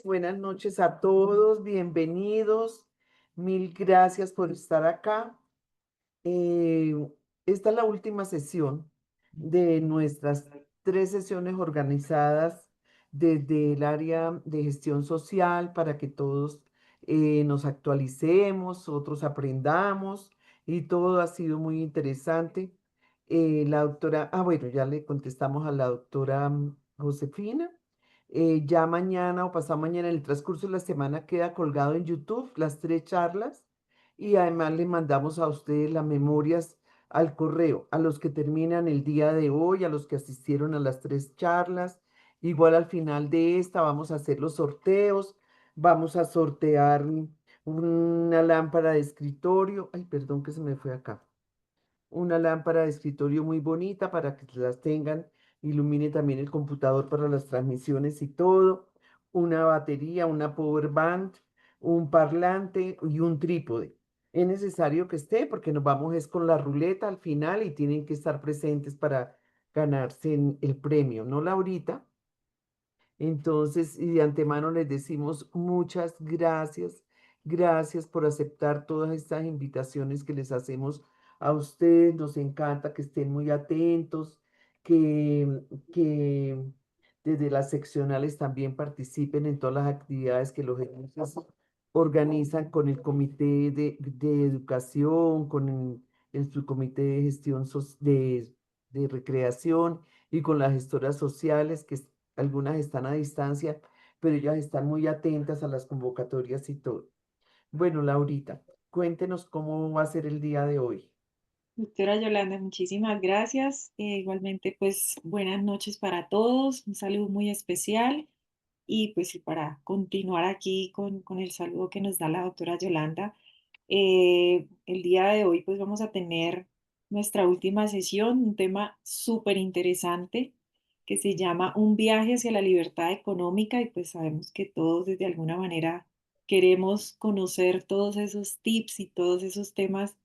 Buenas noches a todos, bienvenidos. Mil gracias por estar acá. Eh, Esta es la última sesión de nuestras 3 sesiones organizadas desde el área de gestión social para que todos nos actualicemos, otros aprendamos y todo ha sido muy interesante. La doctora, bueno, ya le contestamos a la doctora Josefina. Ya mañana o pasado mañana, en el transcurso de la semana, queda colgado en YouTube las 3 charlas y además le mandamos a ustedes las memorias al correo, a los que terminan el día de hoy, a los que asistieron a las 3 charlas. Igual al final de esta vamos a hacer los sorteos, vamos a sortear una lámpara de escritorio. Ay, perdón que se me fue acá. Una lámpara de escritorio muy bonita para que las tengan, ilumine también el computador para las transmisiones y todo, una batería, una power bank, un parlante y un trípode. Es necesario que esté porque nos vamos es con la ruleta al final y tienen que estar presentes para ganarse el premio, ¿no, Laurita? Entonces, y de antemano les decimos muchas gracias. Gracias por aceptar todas estas invitaciones que les hacemos a ustedes. Nos encanta que estén muy atentos, que desde las seccionales también participen en todas las actividades que los gerentes organizan con el comité de educación, con el subcomité de gestión de recreación y con las gestoras sociales que algunas están a distancia, pero ellas están muy atentas a las convocatorias y todo. Bueno, Laurita, cuéntenos cómo va a ser el día de hoy. Doctora Yolanda, muchísimas gracias. Igualmente, pues buenas noches para todos, un saludo muy especial y pues y para continuar aquí con el saludo que nos da la doctora Yolanda, el día de hoy pues vamos a tener nuestra última sesión, un tema súper interesante que se llama Un viaje hacia la libertad económica y pues sabemos que todos de alguna manera queremos conocer todos esos tips y todos esos temas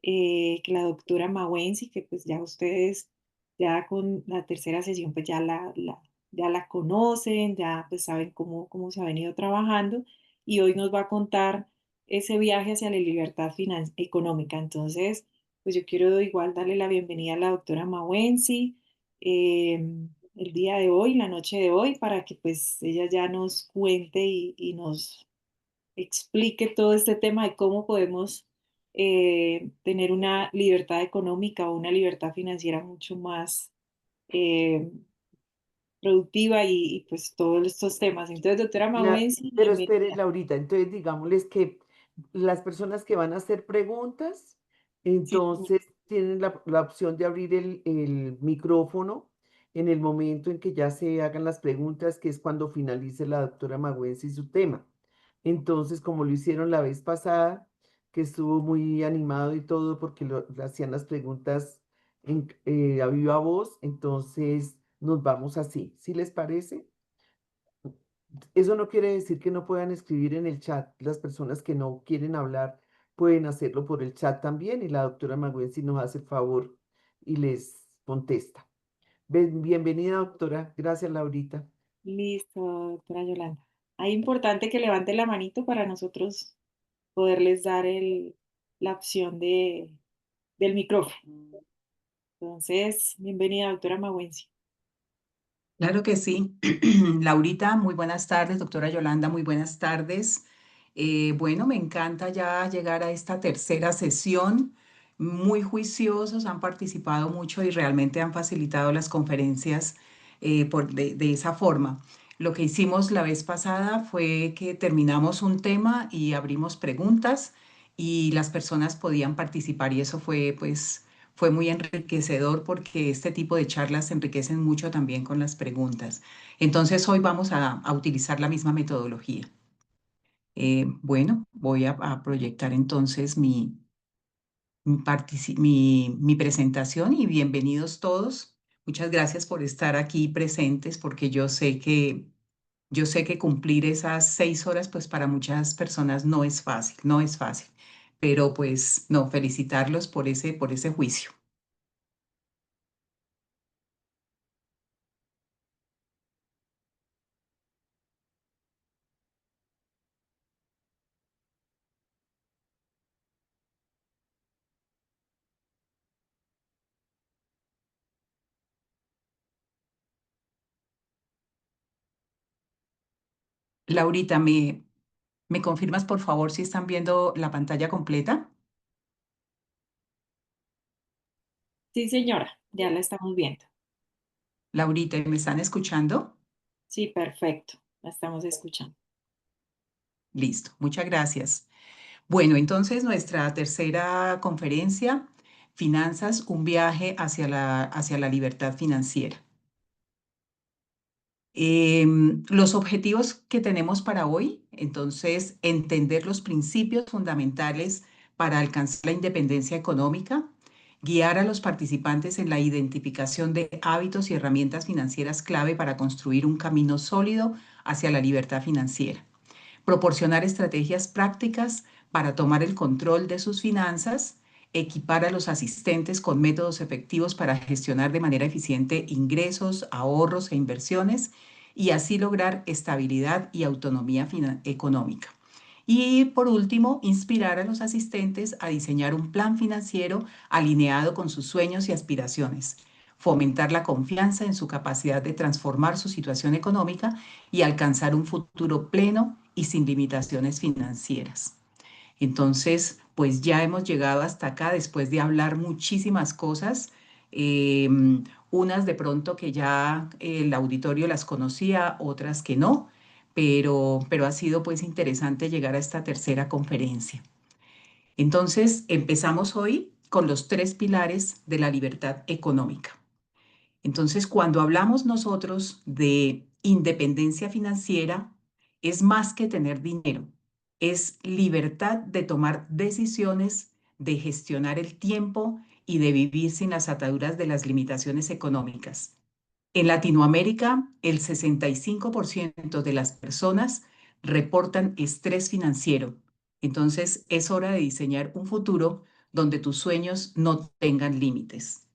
que la doctora Mawensi, que pues ya ustedes, ya con la tercera sesión, pues ya la conocen, ya pues saben cómo se ha venido trabajando y hoy nos va a contar ese viaje hacia la libertad económica. Entonces, pues yo quiero igual darle la bienvenida a la doctora Mawensi el día de hoy, la noche de hoy, para que pues ella ya nos cuente y nos explique todo este tema de cómo podemos tener una libertad económica o una libertad financiera mucho más eh, productiva pues todos estos temas. Entonces, doctora Mawensi, Pero espere, bienvenida. Laurita, entonces digámosles que las personas que van a hacer preguntas, Sí, entonces tienen la opción de abrir el micrófono en el momento en que ya se hagan las preguntas, que es cuando finalice la doctora Magüenzi su tema. Entonces, como lo hicieron la vez pasada, que estuvo muy animado y todo porque hacían las preguntas a viva voz, entonces nos vamos así. ¿Sí les parece? Eso no quiere decir que no puedan escribir en el chat. Las personas que no quieren hablar pueden hacerlo por el chat también y la doctora Magüenzi nos hace el favor y les contesta. Bienvenida, doctora. Gracias, Laurita. Listo, doctora Yolanda. Ahí importante que levante la manito para nosotros poderles dar la opción del micrófono. Entonces, bienvenida, doctora Mawensi. Claro que sí. Laurita, muy buenas tardes. Doctora Yolanda, muy buenas tardes. Bueno, me encanta ya llegar a esta tercera sesión. Muy juiciosos, han participado mucho y realmente han facilitado las conferencias de esa forma. Lo que hicimos la vez pasada fue que terminamos un tema y abrimos preguntas y las personas podían participar y eso fue pues fue muy enriquecedor porque este tipo de charlas se enriquecen mucho también con las preguntas. Entonces hoy vamos a utilizar la misma metodología. Bueno, voy a proyectar entonces mi presentación y bienvenidos todos. Muchas gracias por estar aquí presentes porque yo sé que cumplir esas 6 horas pues para muchas personas no es fácil, no es fácil. Pero pues no, felicitarlos por ese juicio. Laurita, ¿me confirmas por favor si están viendo la pantalla completa? Sí, señora, ya la estamos viendo. Laurita, ¿me están escuchando? Sí, perfecto, la estamos escuchando. Listo, muchas gracias. Bueno, entonces nuestra tercera conferencia, Finanzas, un viaje hacia la libertad financiera. Los objetivos que tenemos para hoy, entonces, entender los principios fundamentales para alcanzar la independencia económica, guiar a los participantes en la identificación de hábitos y herramientas financieras clave para construir un camino sólido hacia la libertad financiera, proporcionar estrategias prácticas para tomar el control de sus finanzas, equipar a los asistentes con métodos efectivos para gestionar de manera eficiente ingresos, ahorros e inversiones y así lograr estabilidad y autonomía económica. Y por último, inspirar a los asistentes a diseñar un plan financiero alineado con sus sueños y aspiraciones, fomentar la confianza en su capacidad de transformar su situación económica y alcanzar un futuro pleno y sin limitaciones financieras. Entonces, pues ya hemos llegado hasta acá después de hablar muchísimas cosas, eh, unas de pronto que ya el auditorio las conocía, otras que no, pero ha sido pues interesante llegar a esta tercera conferencia. Entonces, empezamos hoy con los tres pilares de la libertad económica. Entonces, cuando hablamos nosotros de independencia financiera, es más que tener dinero, es libertad de tomar decisiones, de gestionar el tiempo y de vivir sin las ataduras de las limitaciones económicas. En Latinoamérica, el 65% de las personas reportan estrés financiero. Entonces, es hora de diseñar un futuro donde tus sueños no tengan límites.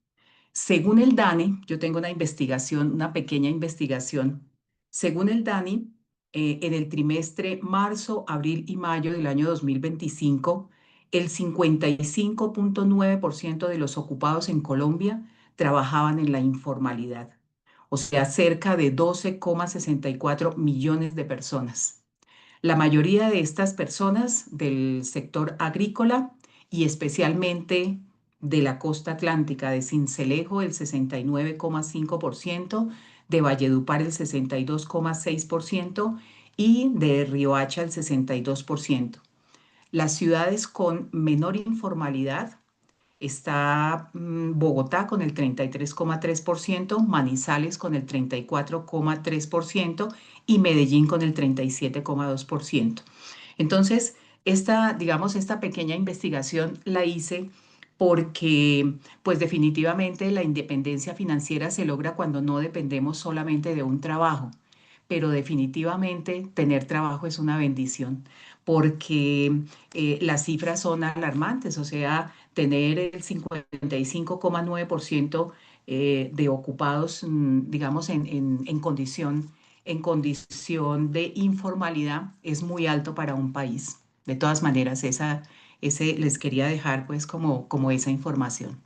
Según el DANE, yo tengo una investigación, una pequeña investigación. Según el DANE, en el trimestre marzo, abril y mayo del año 2025, el 55,9% de los ocupados en Colombia trabajaban en la informalidad, o sea, cerca de 12,64 millones de personas. La mayoría de estas personas del sector agrícola y especialmente de la costa atlántica, de Sincelejo el 69,5%, de Valledupar el 62,6% y de Riohacha el 62%. Las ciudades con menor informalidad está Bogotá con el 33,3%, Manizales con el 34,3% y Medellín con el 37,2%. Entonces, digamos, esta pequeña investigación la hice porque, pues definitivamente la independencia financiera se logra cuando no dependemos solamente de un trabajo, pero definitivamente tener trabajo es una bendición porque las cifras son alarmantes, o sea, tener el 55,9% de ocupados, digamos, en condición de informalidad es muy alto para un país. De todas maneras, ese les quería dejar pues como esa información.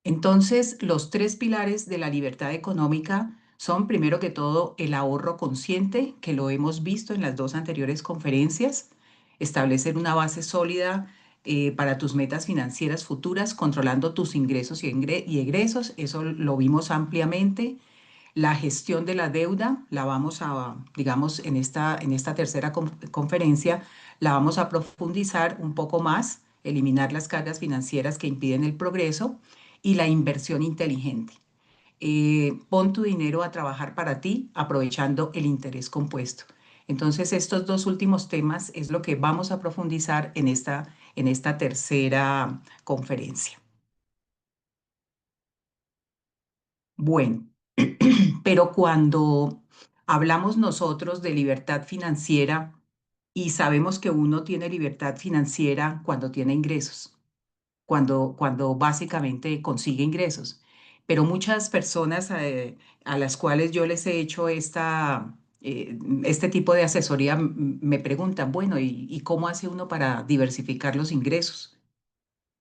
Entonces, los tres pilares de la libertad económica son, primero que todo, el ahorro consciente, que lo hemos visto en las dos anteriores conferencias, establecer una base sólida para tus metas financieras futuras, controlando tus ingresos y egresos, eso lo vimos ampliamente. La gestión de la deuda, la vamos a, digamos, en esta tercera conferencia, la vamos a profundizar un poco más, eliminar las cargas financieras que impiden el progreso y la inversión inteligente. Pon tu dinero a trabajar para ti, aprovechando el interés compuesto. Entonces, estos dos últimos temas es lo que vamos a profundizar en esta tercera conferencia. Bueno, pero cuando hablamos nosotros de libertad financiera y sabemos que uno tiene libertad financiera cuando tiene ingresos, cuando básicamente consigue ingresos. Pero muchas personas a las cuales yo les he hecho este tipo de asesoría me preguntan, bueno, ¿y cómo hace uno para diversificar los ingresos?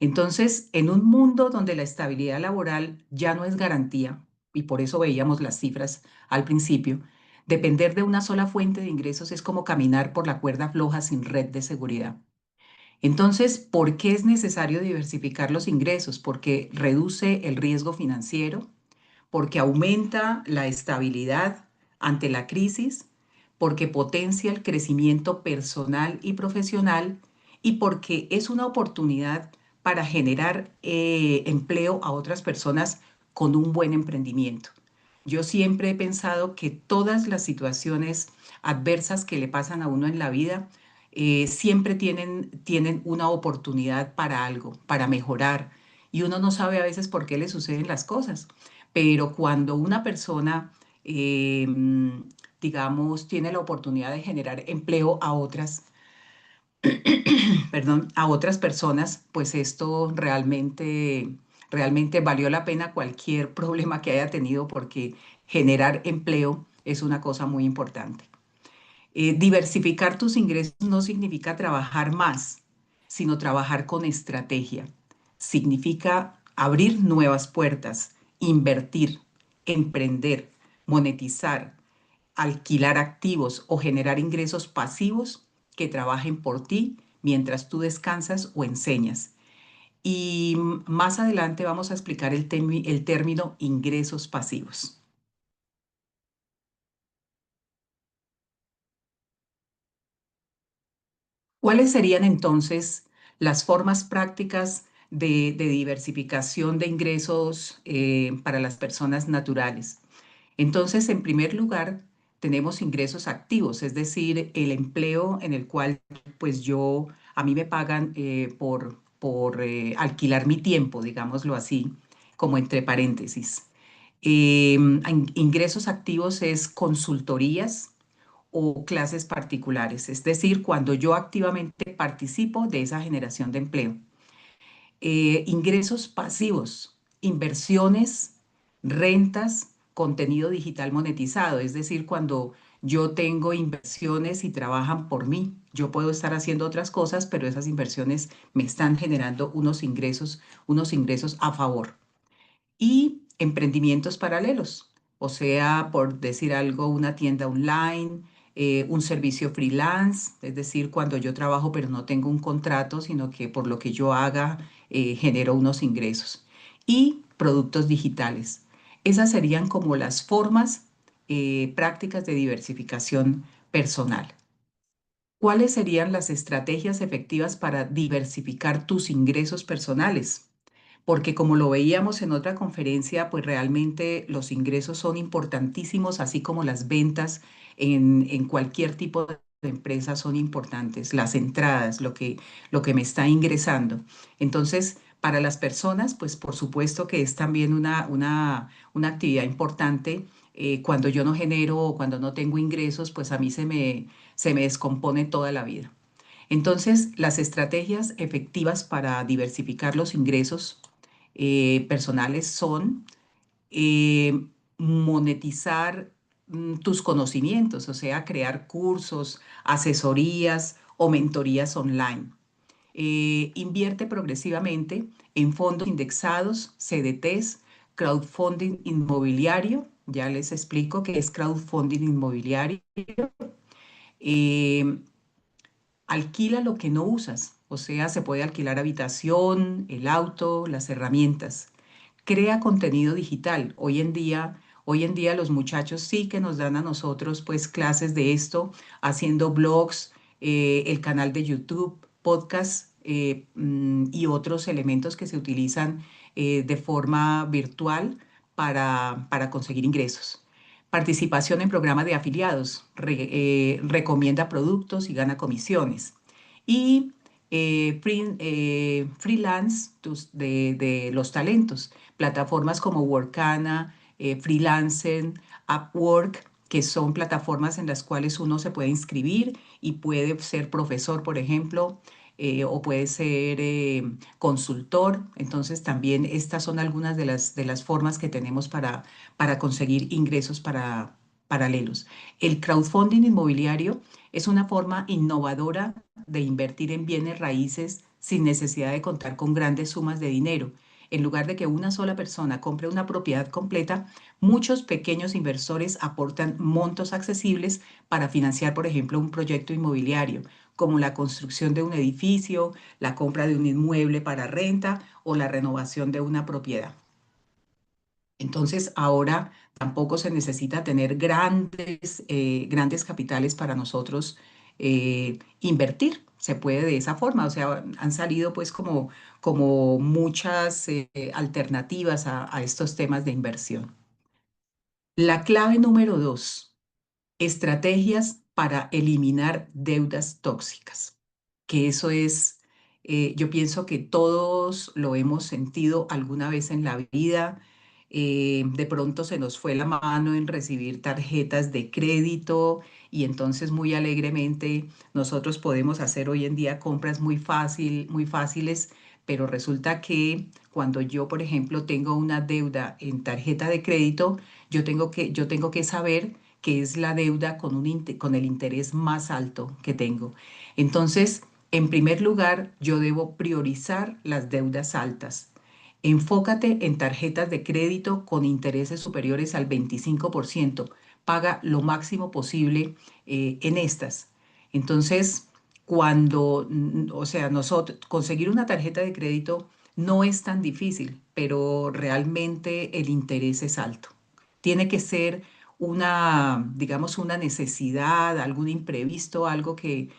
Entonces, en un mundo donde la estabilidad laboral ya no es garantía, y por eso veíamos las cifras al principio, depender de una sola fuente de ingresos es como caminar por la cuerda floja sin red de seguridad. Entonces, ¿por qué es necesario diversificar los ingresos? Porque reduce el riesgo financiero, porque aumenta la estabilidad ante la crisis, porque potencia el crecimiento personal y profesional y porque es una oportunidad para generar empleo a otras personas con un buen emprendimiento. Yo siempre he pensado que todas las situaciones adversas que le pasan a uno en la vida siempre tienen una oportunidad para algo, para mejorar. Y uno no sabe a veces por qué le suceden las cosas. Pero cuando una persona, digamos, tiene la oportunidad de generar empleo a otras, perdón, a otras personas, pues esto realmente valió la pena cualquier problema que haya tenido porque generar empleo es una cosa muy importante. Diversificar tus ingresos no significa trabajar más, sino trabajar con estrategia. Significa abrir nuevas puertas, invertir, emprender, monetizar, alquilar activos o generar ingresos pasivos que trabajen por ti mientras tú descansas o enseñas. Y más adelante vamos a explicar el término ingresos pasivos. ¿Cuáles serían entonces las formas prácticas de diversificación de ingresos para las personas naturales? Entonces, en primer lugar, tenemos ingresos activos, es decir, el empleo en el cual pues a mí me pagan por alquilar mi tiempo, digámoslo así, como entre paréntesis. Ingresos activos es consultorías o clases particulares, es decir, cuando yo activamente participo de esa generación de empleo. Ingresos pasivos, inversiones, rentas, contenido digital monetizado, es decir, cuando yo tengo inversiones y trabajan por mí. Yo puedo estar haciendo otras cosas, pero esas inversiones me están generando unos ingresos a favor y emprendimientos paralelos, o sea, por decir algo, una tienda online, un servicio freelance, es decir, cuando yo trabajo pero no tengo un contrato, sino que por lo que yo haga genero unos ingresos y productos digitales. Esas serían como las formas prácticas de diversificación personal. ¿Cuáles serían las estrategias efectivas para diversificar tus ingresos personales? Porque como lo veíamos en otra conferencia, pues realmente los ingresos son importantísimos, así como las ventas en cualquier tipo de empresa son importantes, las entradas, lo que me está ingresando. Entonces, para las personas, pues por supuesto que es también una actividad importante. Cuando yo no genero o cuando no tengo ingresos, pues a mí se me descompone toda la vida. Entonces, las estrategias efectivas para diversificar los ingresos personales son eh, monetizar tus conocimientos, o sea, crear cursos, asesorías o mentorías online. Invierte progresivamente en fondos indexados, CDTs, crowdfunding inmobiliario. Ya les explico qué es crowdfunding inmobiliario. Eh, Alquila lo que no usas, o sea, se puede alquilar habitación, el auto, las herramientas. Crea contenido digital. Hoy en día los muchachos sí que nos dan a nosotros pues clases de esto, haciendo blogs, el canal de YouTube, podcast y otros elementos que se utilizan de forma virtual para conseguir ingresos. Participación en programa de afiliados. Recomienda productos y gana comisiones. Y freelance de los talentos. Plataformas como Workana, Freelancing, Upwork, que son plataformas en las cuales uno se puede inscribir y puede ser profesor, por ejemplo, o puede ser consultor. Entonces, también estas son algunas de las formas que tenemos para conseguir ingresos paralelos. El crowdfunding inmobiliario es una forma innovadora de invertir en bienes raíces sin necesidad de contar con grandes sumas de dinero. En lugar de que una sola persona compre una propiedad completa, muchos pequeños inversores aportan montos accesibles para financiar, por ejemplo, un proyecto inmobiliario, como la construcción de un edificio, la compra de un inmueble para renta o la renovación de una propiedad. Entonces, ahora tampoco se necesita tener grandes capitales para nosotros invertir. Se puede de esa forma. O sea, han salido pues como muchas alternativas a estos temas de inversión. La clave número 2: estrategias para eliminar deudas tóxicas, que eso es, yo pienso que todos lo hemos sentido alguna vez en la vida. De pronto se nos fue la mano en recibir tarjetas de crédito y entonces muy alegremente nosotros podemos hacer hoy en día compras muy fáciles, pero resulta que cuando yo, por ejemplo, tengo una deuda en tarjeta de crédito, yo tengo que saber que es la deuda con el interés más alto que tengo. Entonces, en primer lugar, yo debo priorizar las deudas altas. Enfócate en tarjetas de crédito con intereses superiores al 25%. Paga lo máximo posible en estas. Entonces, o sea, nosotros, conseguir una tarjeta de crédito no es tan difícil, pero realmente el interés es alto. Tiene que ser digamos, una necesidad, algún imprevisto, algo que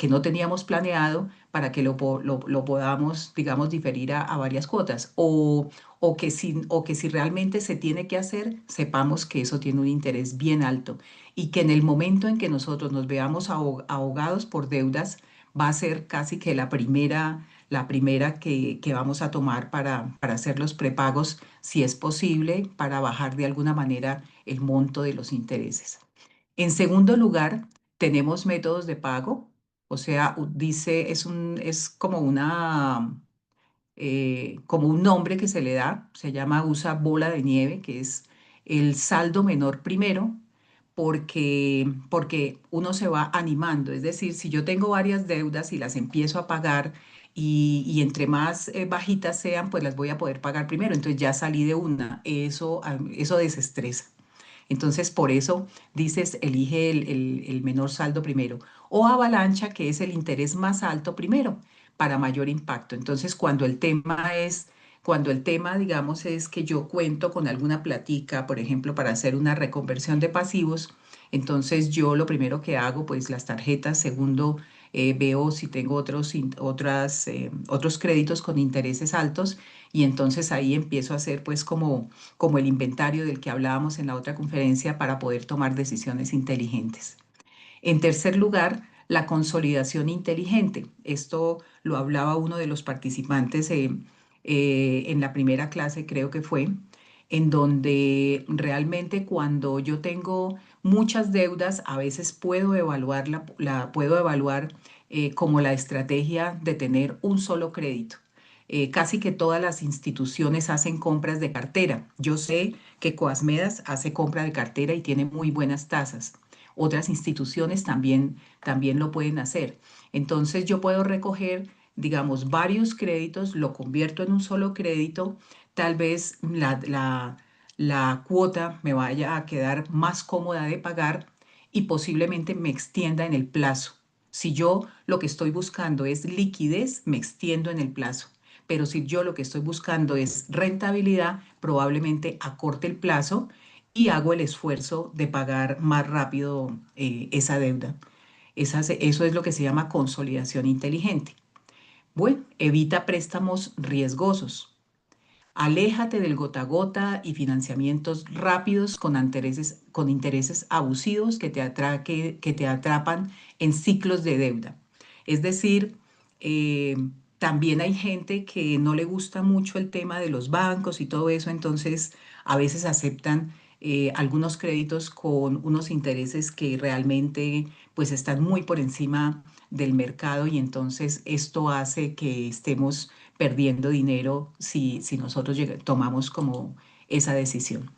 no teníamos planeado para que lo podamos, digamos, diferir a varias cuotas. O que si realmente se tiene que hacer, sepamos que eso tiene un interés bien alto y que en el momento en que nosotros nos veamos ahogados por deudas, va a ser casi que la primera que vamos a tomar para hacer los prepagos, si es posible, para bajar de alguna manera el monto de los intereses. En segundo lugar, tenemos métodos de pago, o sea, es como un nombre que se le da, se llama usa bola de nieve, que es el saldo menor primero, porque uno se va animando. Es decir, si yo tengo varias deudas y las empiezo a pagar y entre más bajitas sean, pues las voy a poder pagar primero. Entonces ya salí de una. Eso desestresa. Entonces, por eso dices, elige el menor saldo primero. O avalancha, que es el interés más alto primero, para mayor impacto. Entonces, cuando el tema, digamos, es que yo cuento con alguna platica, por ejemplo, para hacer una reconversión de pasivos, entonces yo lo primero que hago, pues las tarjetas. Segundo, veo si tengo otros créditos con intereses altos y entonces ahí empiezo a hacer pues como el inventario del que hablábamos en la otra conferencia para poder tomar decisiones inteligentes. En tercer lugar, la consolidación inteligente. Esto lo hablaba uno de los participantes en la primera clase, creo que fue, en donde realmente cuando yo tengo muchas deudas, a veces puedo evaluar como la estrategia de tener un solo crédito. casi que todas las instituciones hacen compras de cartera. Yo sé que Coasmedas hace compra de cartera y tiene muy buenas tasas. Otras instituciones también lo pueden hacer. Entonces yo puedo recoger, digamos, varios créditos, lo convierto en un solo crédito, tal vez la cuota me vaya a quedar más cómoda de pagar y posiblemente me extienda en el plazo. Si yo lo que estoy buscando es liquidez, me extiendo en el plazo. Pero si yo lo que estoy buscando es rentabilidad, probablemente acorte el plazo y hago el esfuerzo de pagar más rápido esa deuda. Eso es lo que se llama consolidación inteligente. Bueno, evita préstamos riesgosos. Aléjate del gota a gota y financiamientos rápidos con intereses abusivos que te atrapan en ciclos de deuda. Es decir, eh, también hay gente que no le gusta mucho el tema de los bancos y todo eso, entonces a veces aceptan algunos créditos con unos intereses que realmente pues están muy por encima del mercado y entonces esto hace que estemos perdiendo dinero si nosotros tomamos como esa decisión.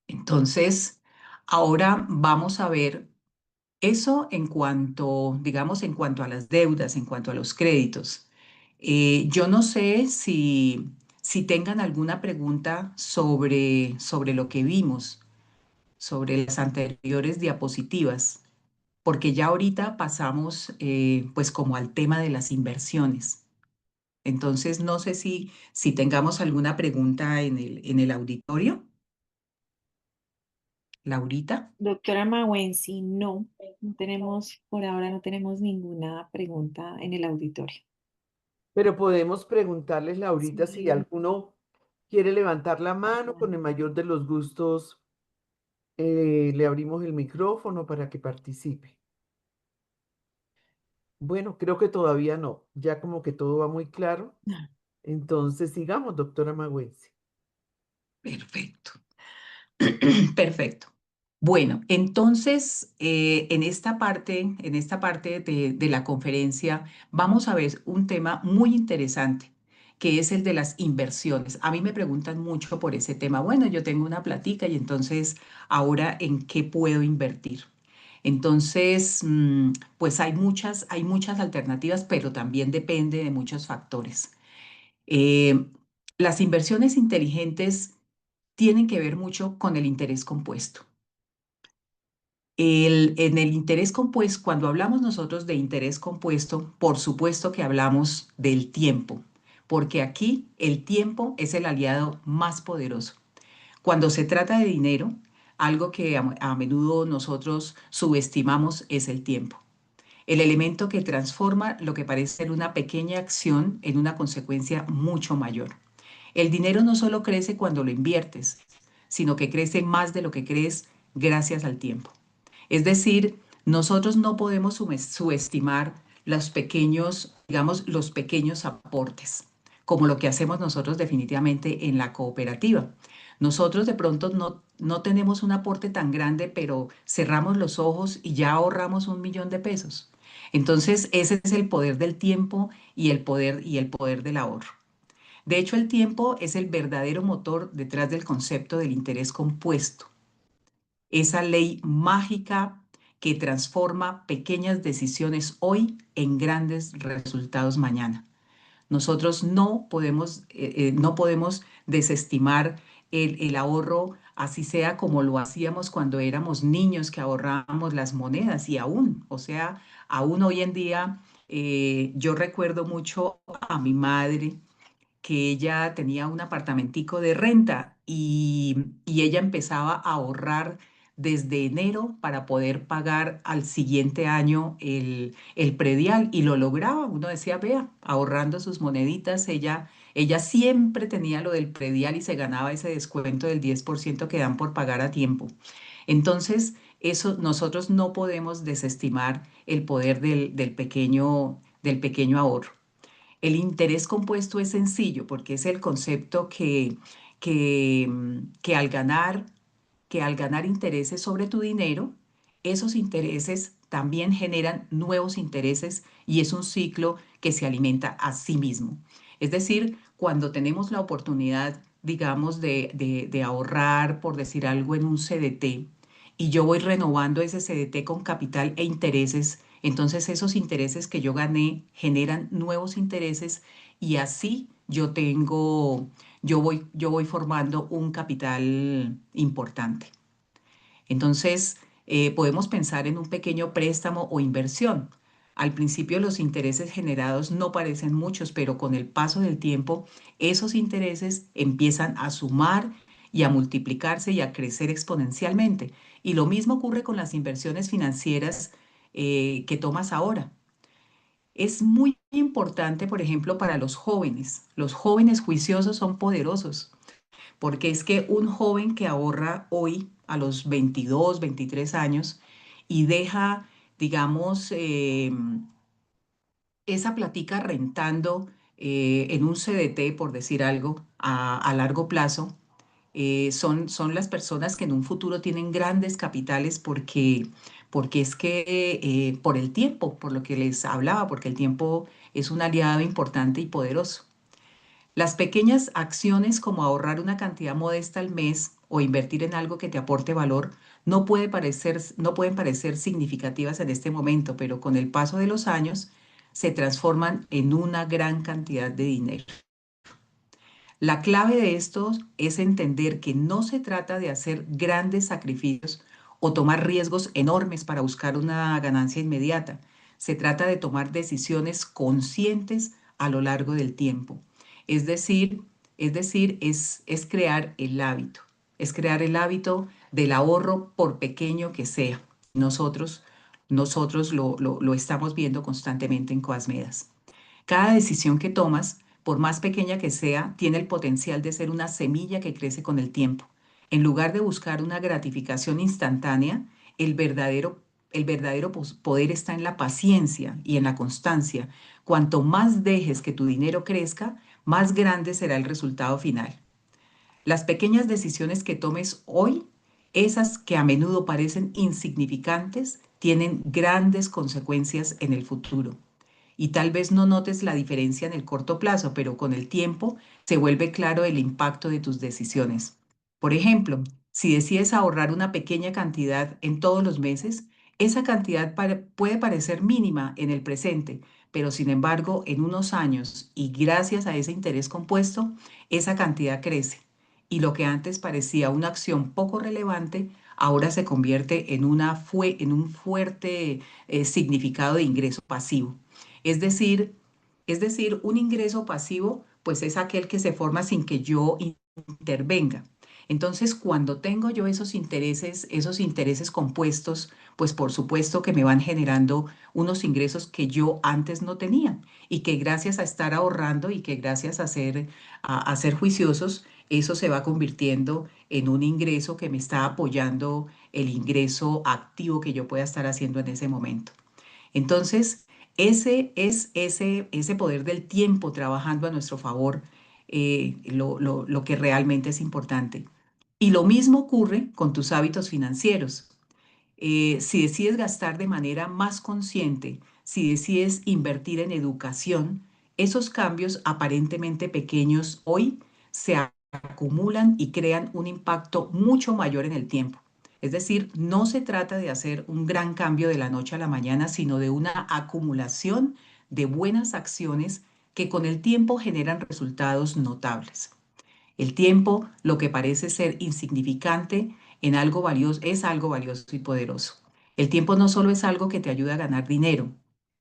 Entonces, ahora vamos a ver eso en cuanto, digamos, en cuanto a las deudas, en cuanto a los créditos. Yo no sé si tengan alguna pregunta sobre lo que vimos, sobre las anteriores diapositivas, porque ya ahorita pasamos pues como al tema de las inversiones. Entonces, no sé si tengamos alguna pregunta en el auditorio. Laurita. Doctora Mawensi, no, no tenemos, por ahora no tenemos ninguna pregunta en el auditorio. Pero podemos preguntarles, Laurita, si Sí. alguno quiere levantar la mano, con el mayor de los gustos, le abrimos el micrófono para que participe. Bueno, creo que todavía no, ya como que todo va muy claro. Entonces, sigamos, doctora Magüense. Perfecto. Perfecto. Bueno, entonces en esta parte de la conferencia, vamos a ver un tema muy interesante, que es el de las inversiones. A mí me preguntan mucho por ese tema. Bueno, yo tengo una platica y entonces, ¿ahora en qué puedo invertir? Entonces, pues hay muchas alternativas, pero también depende de muchos factores. Eh, las inversiones inteligentes tienen que ver mucho con el interés compuesto. En el interés compuesto, cuando hablamos nosotros de interés compuesto, por supuesto que hablamos del tiempo, porque aquí el tiempo es el aliado más poderoso. Cuando se trata de dinero, algo que a menudo nosotros subestimamos es el tiempo. El elemento que transforma lo que parece ser una pequeña acción en una consecuencia mucho mayor. El dinero no solo crece cuando lo inviertes, sino que crece más de lo que crees gracias al tiempo. Es decir, nosotros no podemos subestimar los pequeños, digamos, los pequeños aportes, como lo que hacemos nosotros definitivamente en la cooperativa. Nosotros de pronto no tenemos un aporte tan grande, pero cerramos los ojos y ya ahorramos 1 millón de pesos. Entonces, ese es el poder del tiempo y el poder del ahorro. De hecho, el tiempo es el verdadero motor detrás del concepto del interés compuesto, esa ley mágica que transforma pequeñas decisiones hoy en grandes resultados mañana. Nosotros no podemos desestimar el ahorro, así sea como lo hacíamos cuando éramos niños, que ahorrábamos las monedas y aún, o sea, aún hoy en día, yo recuerdo mucho a mi madre que ella tenía un apartamentico de renta y ella empezaba a ahorrar desde enero para poder pagar al siguiente año el predial y lo lograba. Uno decía, vea, ahorrando sus moneditas, ella siempre tenía lo del predial y se ganaba ese descuento del 10% que dan por pagar a tiempo. Entonces, eso nosotros no podemos desestimar el poder del pequeño ahorro. El interés compuesto es sencillo porque es el concepto que al ganar intereses sobre tu dinero, esos intereses también generan nuevos intereses y es un ciclo que se alimenta a sí mismo. Es decir, cuando tenemos la oportunidad, digamos, de ahorrar, por decir algo, en un CDT, y yo voy renovando ese CDT con capital e intereses, entonces esos intereses que yo gané generan nuevos intereses y así yo voy formando un capital importante. Entonces, podemos pensar en un pequeño préstamo o inversión. Al principio los intereses generados no parecen muchos, pero con el paso del tiempo, esos intereses empiezan a sumar y a multiplicarse y a crecer exponencialmente. Y lo mismo ocurre con las inversiones financieras que tomas ahora. Es muy importante, por ejemplo, para los jóvenes. Los jóvenes juiciosos son poderosos porque es que un joven que ahorra hoy a los 22, 23 años y deja, digamos, esa platica rentando en un CDT, por decir algo, a largo plazo, son las personas que en un futuro tienen grandes capitales porque es que por el tiempo, por lo que les hablaba, porque el tiempo es un aliado importante y poderoso. Las pequeñas acciones como ahorrar una cantidad modesta al mes o invertir en algo que te aporte valor no pueden parecer significativas en este momento, pero con el paso de los años se transforman en una gran cantidad de dinero. La clave de esto es entender que no se trata de hacer grandes sacrificios o tomar riesgos enormes para buscar una ganancia inmediata. Se trata de tomar decisiones conscientes a lo largo del tiempo. Es decir, es crear el hábito. Es crear el hábito del ahorro por pequeño que sea. Nosotros, nosotros lo estamos viendo constantemente en Coasmedas. Cada decisión que tomas, por más pequeña que sea, tiene el potencial de ser una semilla que crece con el tiempo. En lugar de buscar una gratificación instantánea, el verdadero poder está en la paciencia y en la constancia. Cuanto más dejes que tu dinero crezca, más grande será el resultado final. Las pequeñas decisiones que tomes hoy, esas que a menudo parecen insignificantes, tienen grandes consecuencias en el futuro y tal vez no notes la diferencia en el corto plazo, pero con el tiempo se vuelve claro el impacto de tus decisiones. Por ejemplo, si decides ahorrar una pequeña cantidad en todos los meses, esa cantidad puede parecer mínima en el presente, pero sin embargo, en unos años y gracias a ese interés compuesto, esa cantidad crece. Y lo que antes parecía una acción poco relevante, ahora se convierte en un fuerte significado de ingreso pasivo. Es decir, un ingreso pasivo, pues es aquel que se forma sin que yo intervenga. Entonces, cuando tengo yo esos intereses compuestos, pues por supuesto que me van generando unos ingresos que yo antes no tenía y que gracias a estar ahorrando y que gracias a ser juiciosos, eso se va convirtiendo en un ingreso que me está apoyando el ingreso activo que yo pueda estar haciendo en ese momento. Entonces, ese poder del tiempo trabajando a nuestro favor, lo que realmente es importante. Y lo mismo ocurre con tus hábitos financieros. Si decides gastar de manera más consciente, si decides invertir en educación, esos cambios aparentemente pequeños hoy se acumulan y crean un impacto mucho mayor en el tiempo. Es decir, no se trata de hacer un gran cambio de la noche a la mañana, sino de una acumulación de buenas acciones que con el tiempo generan resultados notables. El tiempo, lo que parece ser insignificante en algo valioso, es algo valioso y poderoso. El tiempo no solo es algo que te ayuda a ganar dinero,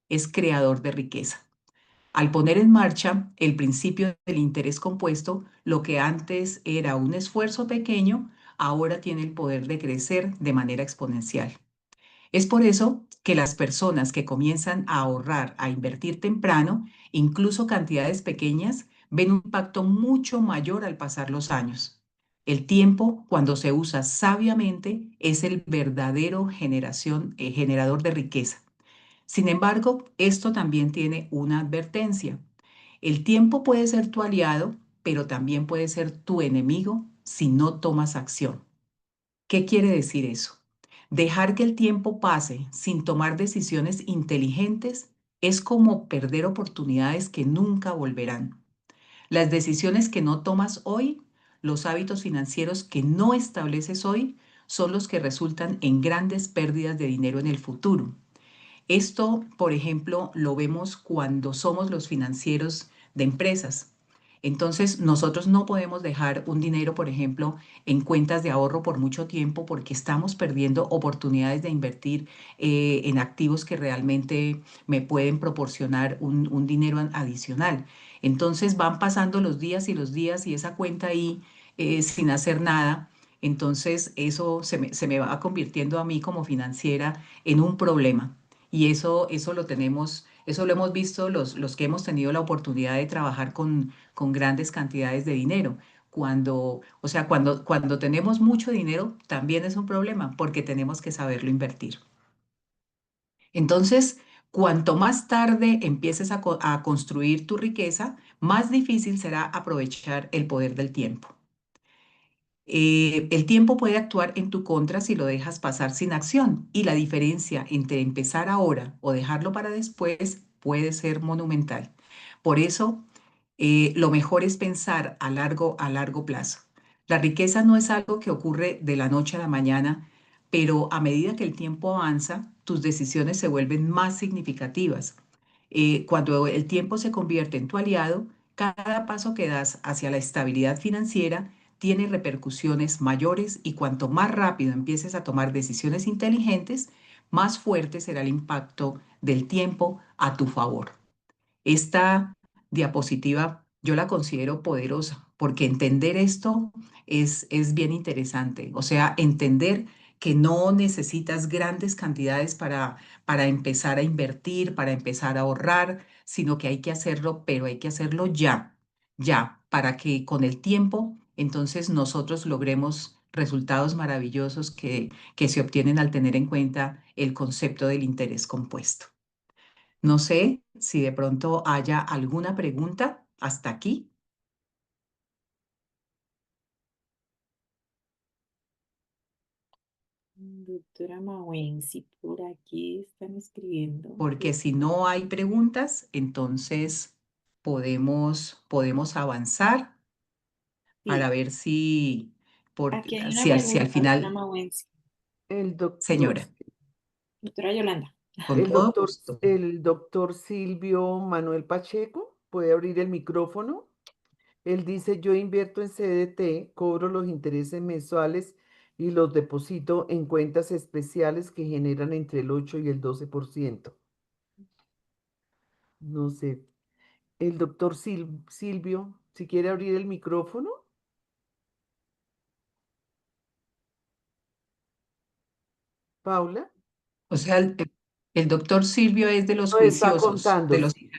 es creador de riqueza. Al poner en marcha el principio del interés compuesto, lo que antes era un esfuerzo pequeño, ahora tiene el poder de crecer de manera exponencial. Es por eso que las personas que comienzan a ahorrar, a invertir temprano, incluso cantidades pequeñas, ven un impacto mucho mayor al pasar los años. El tiempo, cuando se usa sabiamente, es el verdadero generador de riqueza. Sin embargo, esto también tiene una advertencia. El tiempo puede ser tu aliado, pero también puede ser tu enemigo si no tomas acción. ¿Qué quiere decir eso? Dejar que el tiempo pase sin tomar decisiones inteligentes es como perder oportunidades que nunca volverán. Las decisiones que no tomas hoy, los hábitos financieros que no estableces hoy, son los que resultan en grandes pérdidas de dinero en el futuro. Esto, por ejemplo, lo vemos cuando somos los financieros de empresas. Entonces, nosotros no podemos dejar un dinero, por ejemplo, en cuentas de ahorro por mucho tiempo porque estamos perdiendo oportunidades de invertir en activos que realmente me pueden proporcionar un dinero adicional. Entonces, van pasando los días y esa cuenta ahí sin hacer nada. Entonces, eso se me va convirtiendo a mí como financiera en un problema. Y eso lo tenemos, eso lo hemos visto los que hemos tenido la oportunidad de trabajar con grandes cantidades de dinero. O sea, cuando tenemos mucho dinero, también es un problema porque tenemos que saberlo invertir. Entonces, cuanto más tarde empieces a construir tu riqueza, más difícil será aprovechar el poder del tiempo. El tiempo puede actuar en tu contra si lo dejas pasar sin acción y la diferencia entre empezar ahora o dejarlo para después puede ser monumental. Por eso, lo mejor es pensar a largo plazo. La riqueza no es algo que ocurre de la noche a la mañana, pero a medida que el tiempo avanza, tus decisiones se vuelven más significativas. Cuando el tiempo se convierte en tu aliado, cada paso que das hacia la estabilidad financiera tiene repercusiones mayores y cuanto más rápido empieces a tomar decisiones inteligentes, más fuerte será el impacto del tiempo a tu favor. Esta diapositiva yo la considero poderosa porque entender esto es bien interesante. O sea, entender que no necesitas grandes cantidades para empezar a invertir, para empezar a ahorrar, sino que hay que hacerlo, pero hay que hacerlo ya, ya, para que con el tiempo entonces nosotros logremos resultados maravillosos que se obtienen al tener en cuenta el concepto del interés compuesto. No sé si de pronto haya alguna pregunta hasta aquí. Doctora Mawensi, por aquí están escribiendo. Porque si no hay preguntas, entonces podemos avanzar para Sí, ver si, aquí hay una si, si al pregunta, doctora final, Mawensi. El doctor, señora, Doctora Yolanda. con todo gusto. el doctor Silvio Manuel Pacheco puede abrir el micrófono. Él dice, yo invierto en CDT, cobro los intereses mensuales y los deposito en cuentas especiales que generan entre el 8 y el 12%. No sé. El doctor Silvio, si quiere abrir el micrófono. Paula, O sea, el doctor Silvio es de los nos está juiciosos, contando, sí,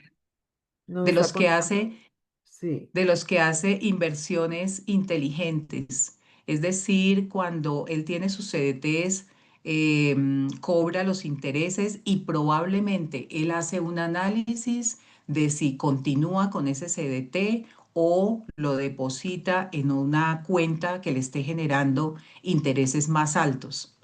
nos de está los que contando. hace Sí. de los que hace inversiones inteligentes. Es decir, cuando él tiene sus CDTs, cobra los intereses y probablemente él hace un análisis de si continúa con ese CDT o lo deposita en una cuenta que le esté generando intereses más altos.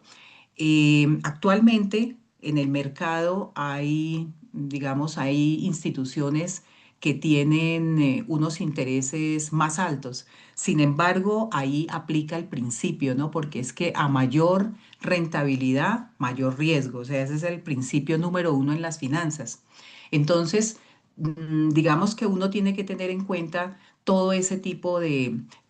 Actualmente en el mercado hay, digamos, hay instituciones que tienen unos intereses más altos. Sin embargo, ahí aplica el principio, ¿no? Porque es que a mayor rentabilidad, mayor riesgo. O sea, ese es el principio número uno en las finanzas. Entonces, digamos que uno tiene que tener en cuenta todo ese tipo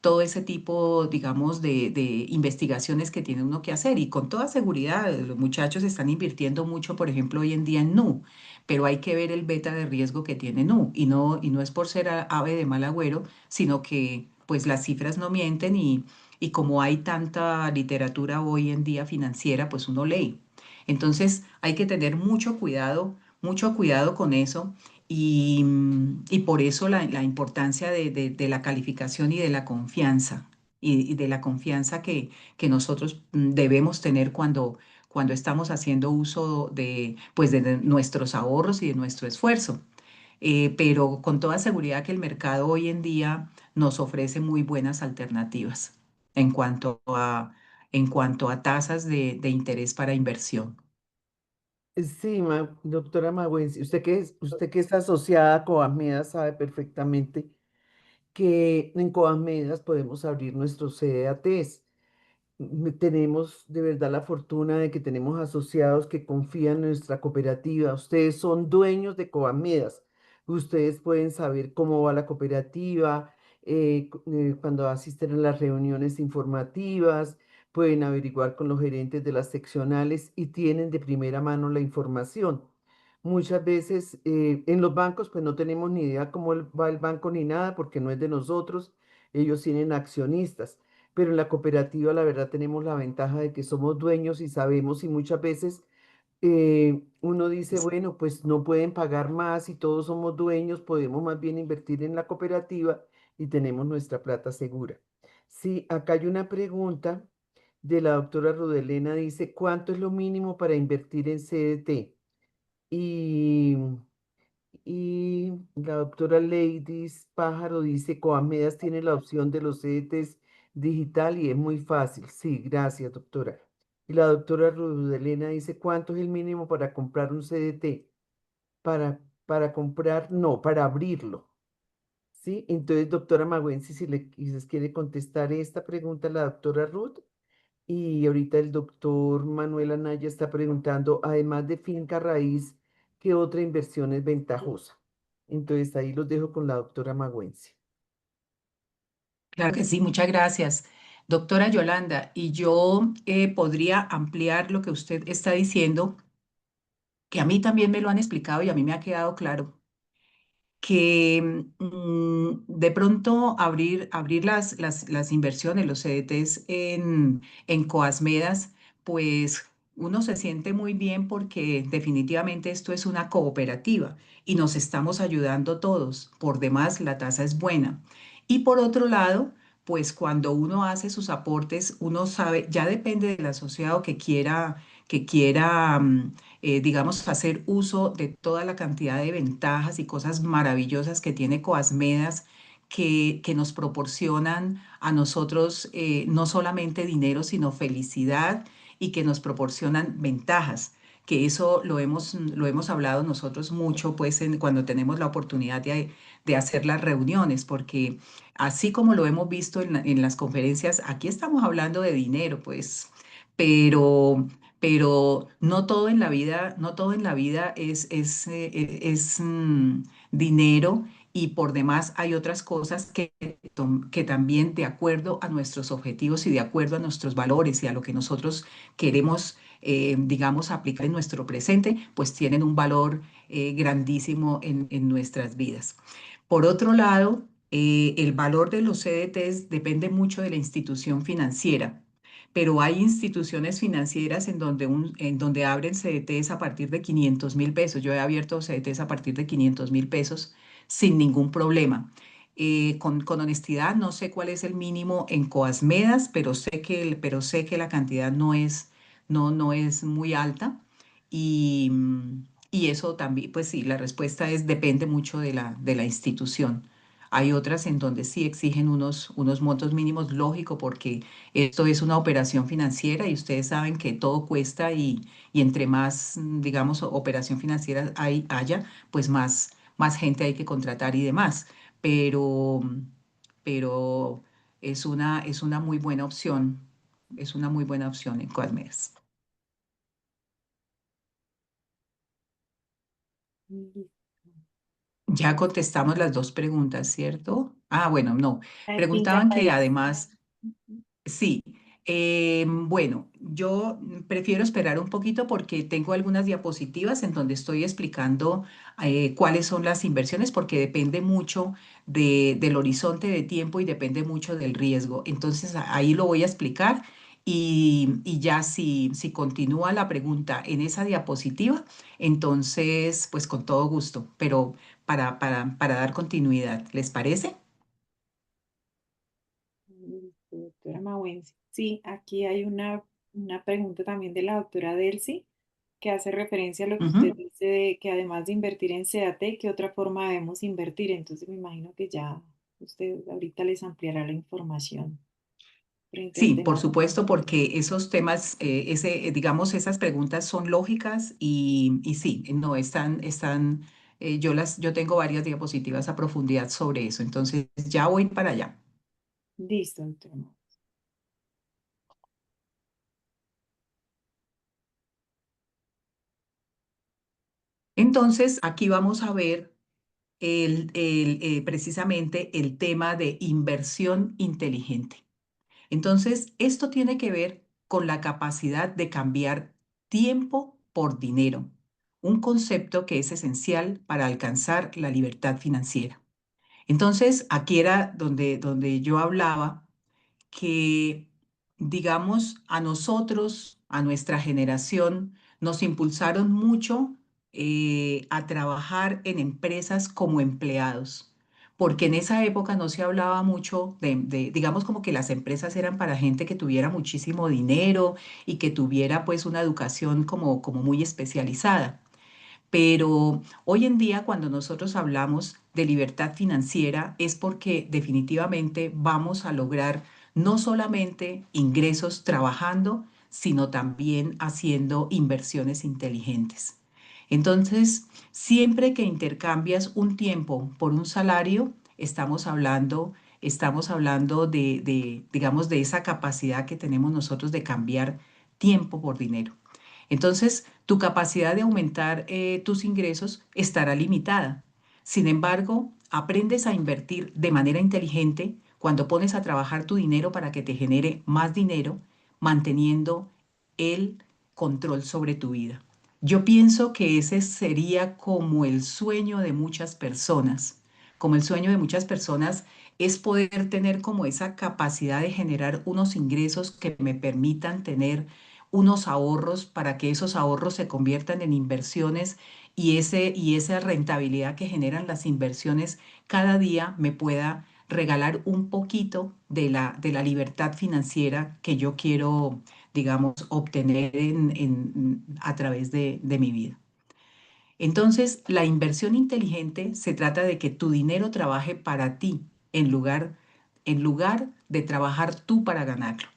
todo ese tipo, digamos, de investigaciones que tiene uno que hacer. Y con toda seguridad, los muchachos están invirtiendo mucho, por ejemplo, hoy en día en Nu, pero hay que ver el beta de riesgo que tiene Nu. Y no es por ser ave de mal agüero, sino que pues las cifras no mienten y como hay tanta literatura hoy en día financiera, pues uno lee. Entonces hay que tener mucho cuidado con eso y por eso la importancia de la calificación y de la confianza, y de la confianza que nosotros debemos tener cuando estamos haciendo uso pues de nuestros ahorros y de nuestro esfuerzo. Pero con toda seguridad que el mercado hoy en día nos ofrece muy buenas alternativas en cuanto en cuanto a tasas de interés para inversión. Sí, doctora Magüenzi, usted que está asociada a Coamedas sabe perfectamente que en Coamedas podemos abrir nuestros CDATs. Tenemos de verdad la fortuna de que tenemos asociados que confían en nuestra cooperativa. Ustedes son dueños de Coamedas. Ustedes pueden saber cómo va la cooperativa, cuando asisten a las reuniones informativas, pueden averiguar con los gerentes de las seccionales y tienen de primera mano la información. Muchas veces en los bancos pues no tenemos ni idea cómo va el banco ni nada porque no es de nosotros. Ellos tienen accionistas, pero en la cooperativa la verdad tenemos la ventaja de que somos dueños y sabemos, y muchas veces uno dice, bueno, pues no pueden pagar más y todos somos dueños, podemos más bien invertir en la cooperativa y tenemos nuestra plata segura. Sí, acá hay una pregunta de la doctora Rudelena, dice, ¿cuánto es lo mínimo para invertir en CDT? Y la doctora Ladies Pájaro dice, Coamedas tiene la opción de los CDTs digital y es muy fácil. Sí, gracias, doctora. Y la doctora Rudelena dice, ¿cuánto es el mínimo para comprar un CDT? Para comprar, no, para abrirlo. ¿Sí? Entonces, doctora Magüenzi, si le quizás quiere contestar esta pregunta a la doctora Ruth. Y ahorita el doctor Manuel Anaya está preguntando, además de finca raíz, ¿qué otra inversión es ventajosa? Entonces ahí los dejo con la doctora Magüenzi. Claro que sí, muchas gracias, doctora Yolanda. Y yo podría ampliar lo que usted está diciendo, que a mí también me lo han explicado y a mí me ha quedado claro que de pronto abrir las inversiones, los CDTs en Coasmedas, pues uno se siente muy bien porque definitivamente esto es una cooperativa y nos estamos ayudando todos. Por demás, la tasa es buena. Y por otro lado, pues cuando uno hace sus aportes, uno sabe, ya depende del asociado que quiera, digamos, hacer uso de toda la cantidad de ventajas y cosas maravillosas que tiene Coasmedas, que nos proporcionan a nosotros no solamente dinero, sino felicidad y que nos proporcionan ventajas. Que eso lo hemos hablado nosotros mucho, pues, cuando tenemos la oportunidad de hacer las reuniones, porque así como lo hemos visto en las conferencias, aquí estamos hablando de dinero, pues, pero no todo en la vida, no todo en la vida es dinero, y por demás hay otras cosas que también de acuerdo a nuestros objetivos y de acuerdo a nuestros valores y a lo que nosotros queremos, digamos, aplicar en nuestro presente, pues tienen un valor grandísimo en nuestras vidas. Por otro lado, el valor de los CDTs depende mucho de la institución financiera, pero hay instituciones financieras en donde abren CDTs a partir de 500.000 pesos. Yo he abierto CDTs a partir de 500.000 pesos sin ningún problema. Con honestidad, no sé cuál es el mínimo en Coasmedas, pero sé que la cantidad no es muy alta. Y eso también, pues sí, la respuesta depende mucho de la institución. Hay otras en donde sí exigen unos montos mínimos, lógico, porque esto es una operación financiera y ustedes saben que todo cuesta, y entre más, digamos, operación financiera haya, pues más gente hay que contratar y demás. Pero, pero es una muy buena opción, es una muy buena opción en Coadmedas. Listo. Ya contestamos las dos preguntas, ¿cierto? Ah, bueno, no. La de finca Preguntaban que raíz. además, sí. Bueno, yo prefiero esperar un poquito porque tengo algunas diapositivas en donde estoy explicando cuáles son las inversiones, porque depende mucho del horizonte de tiempo y depende mucho del riesgo. Entonces ahí lo voy a explicar, y ya si continúa la pregunta en esa diapositiva, entonces pues con todo gusto, pero para dar continuidad, ¿les parece? Listo, doctora Mawenzi. Sí, aquí hay una pregunta también de la doctora Delcy que hace referencia a lo que usted Ujú. dice de que además de invertir en CDT, ¿qué otra forma debemos invertir? Entonces me imagino que ya usted ahorita les ampliará la información. frente al Sí, por tema de supuesto, inversión. porque esos temas, digamos, esas preguntas son lógicas y sí, no están, yo tengo varias diapositivas a profundidad sobre eso, entonces ya voy para allá. Listo, doctora. Entonces, aquí vamos a ver precisamente el tema de inversión inteligente. Entonces, esto tiene que ver con la capacidad de cambiar tiempo por dinero, un concepto que es esencial para alcanzar la libertad financiera. Entonces, aquí era donde yo hablaba que, digamos, a nosotros, a nuestra generación, nos impulsaron mucho a trabajar en empresas como empleados, porque en esa época no se hablaba mucho digamos, como que las empresas eran para gente que tuviera muchísimo dinero y que tuviera pues una educación como muy especializada. Pero hoy en día, cuando nosotros hablamos de libertad financiera, es porque definitivamente vamos a lograr no solamente ingresos trabajando, sino también haciendo inversiones inteligentes. Entonces, siempre que intercambias un tiempo por un salario, estamos hablando digamos, de esa capacidad que tenemos nosotros de cambiar tiempo por dinero. Entonces, tu capacidad de aumentar tus ingresos estará limitada. Sin embargo, aprendes a invertir de manera inteligente cuando pones a trabajar tu dinero para que te genere más dinero, manteniendo el control sobre tu vida. Yo pienso que ese sería como el sueño de muchas personas. Como el sueño de muchas personas es poder tener como esa capacidad de generar unos ingresos que me permitan tener unos ahorros para que esos ahorros se conviertan en inversiones y esa rentabilidad que generan las inversiones cada día me pueda regalar un poquito de la libertad financiera que yo quiero, digamos, obtener a través de mi vida. Entonces, la inversión inteligente se trata de que tu dinero trabaje para ti en lugar de trabajar tú para ganarlo.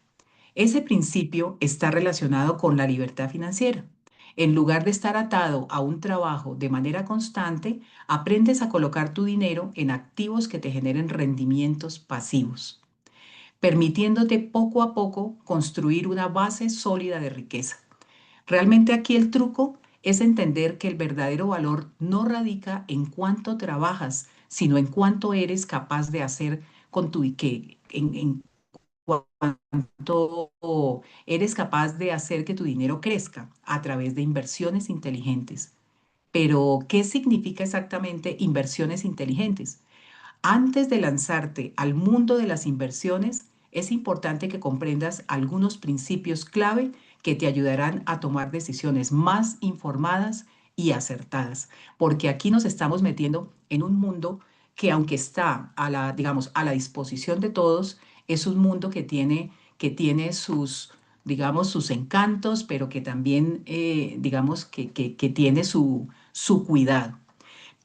Ese principio está relacionado con la libertad financiera. En lugar de estar atado a un trabajo de manera constante, aprendes a colocar tu dinero en activos que te generen rendimientos pasivos, permitiéndote poco a poco construir una base sólida de riqueza. Realmente aquí el truco es entender que el verdadero valor no radica en cuánto trabajas, sino en cuánto eres capaz de hacer con en cuánto eres capaz de hacer que tu dinero crezca a través de inversiones inteligentes. Pero, ¿qué significa exactamente inversiones inteligentes? Antes de lanzarte al mundo de las inversiones, es importante que comprendas algunos principios clave que te ayudarán a tomar decisiones más informadas y acertadas, porque aquí nos estamos metiendo en un mundo que aunque está digamos, a la disposición de todos, es un mundo que tiene sus, digamos, sus encantos, pero que también, digamos, que tiene su cuidado.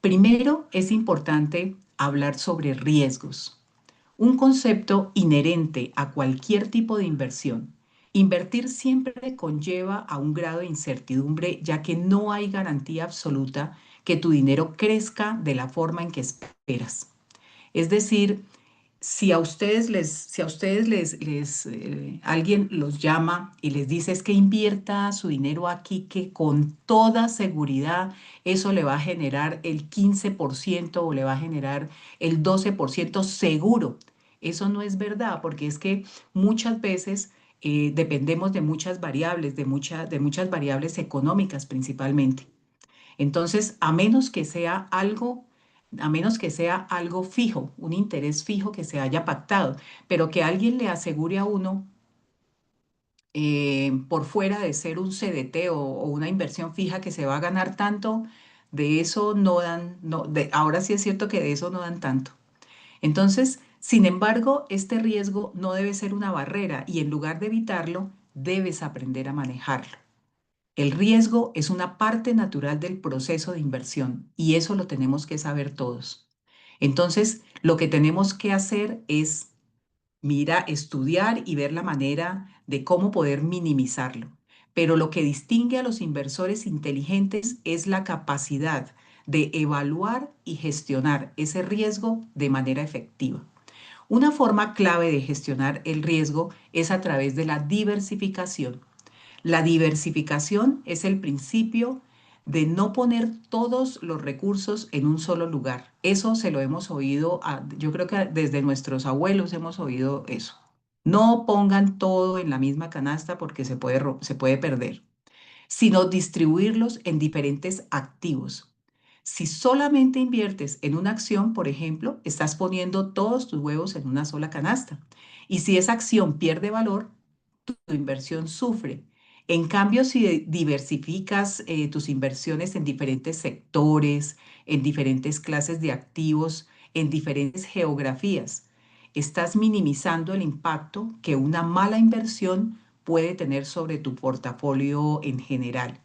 Primero, es importante hablar sobre riesgos, un concepto inherente a cualquier tipo de inversión. Invertir siempre conlleva a un grado de incertidumbre, ya que no hay garantía absoluta que tu dinero crezca de la forma en que esperas. Es decir, si a ustedes alguien los llama y les dice es que invierta su dinero aquí, que con toda seguridad eso le va a generar el 15% o le va a generar el 12% seguro. Eso no es verdad, porque es que muchas veces dependemos de muchas variables, de muchas variables económicas principalmente. Entonces, a menos que sea algo fijo, un interés fijo que se haya pactado, pero que alguien le asegure a uno por fuera de ser un CDT o una inversión fija que se va a ganar tanto, de eso no dan, no, ahora sí es cierto que de eso no dan tanto. Entonces, sin embargo, este riesgo no debe ser una barrera y en lugar de evitarlo, debes aprender a manejarlo. El riesgo es una parte natural del proceso de inversión y eso lo tenemos que saber todos. Entonces, lo que tenemos que hacer es mira, estudiar y ver la manera de cómo poder minimizarlo. Pero lo que distingue a los inversores inteligentes es la capacidad de evaluar y gestionar ese riesgo de manera efectiva. Una forma clave de gestionar el riesgo es a través de la diversificación. La diversificación es el principio de no poner todos los recursos en un solo lugar. Eso se lo hemos oído, yo creo que desde nuestros abuelos hemos oído eso. No pongan todo en la misma canasta porque se puede perder, sino distribuirlos en diferentes activos. Si solamente inviertes en una acción, por ejemplo, estás poniendo todos tus huevos en una sola canasta. Y si esa acción pierde valor, tu inversión sufre. En cambio, si diversificas tus inversiones en diferentes sectores, en diferentes clases de activos, en diferentes geografías, estás minimizando el impacto que una mala inversión puede tener sobre tu portafolio en general.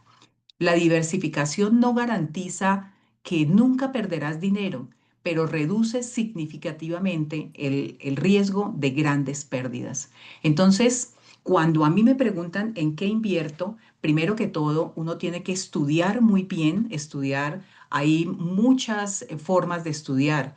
La diversificación no garantiza que nunca perderás dinero, pero reduce significativamente el riesgo de grandes pérdidas. Entonces, cuando a mí me preguntan en qué invierto, primero que todo, uno tiene que estudiar muy bien, estudiar. Hay muchas formas de estudiar.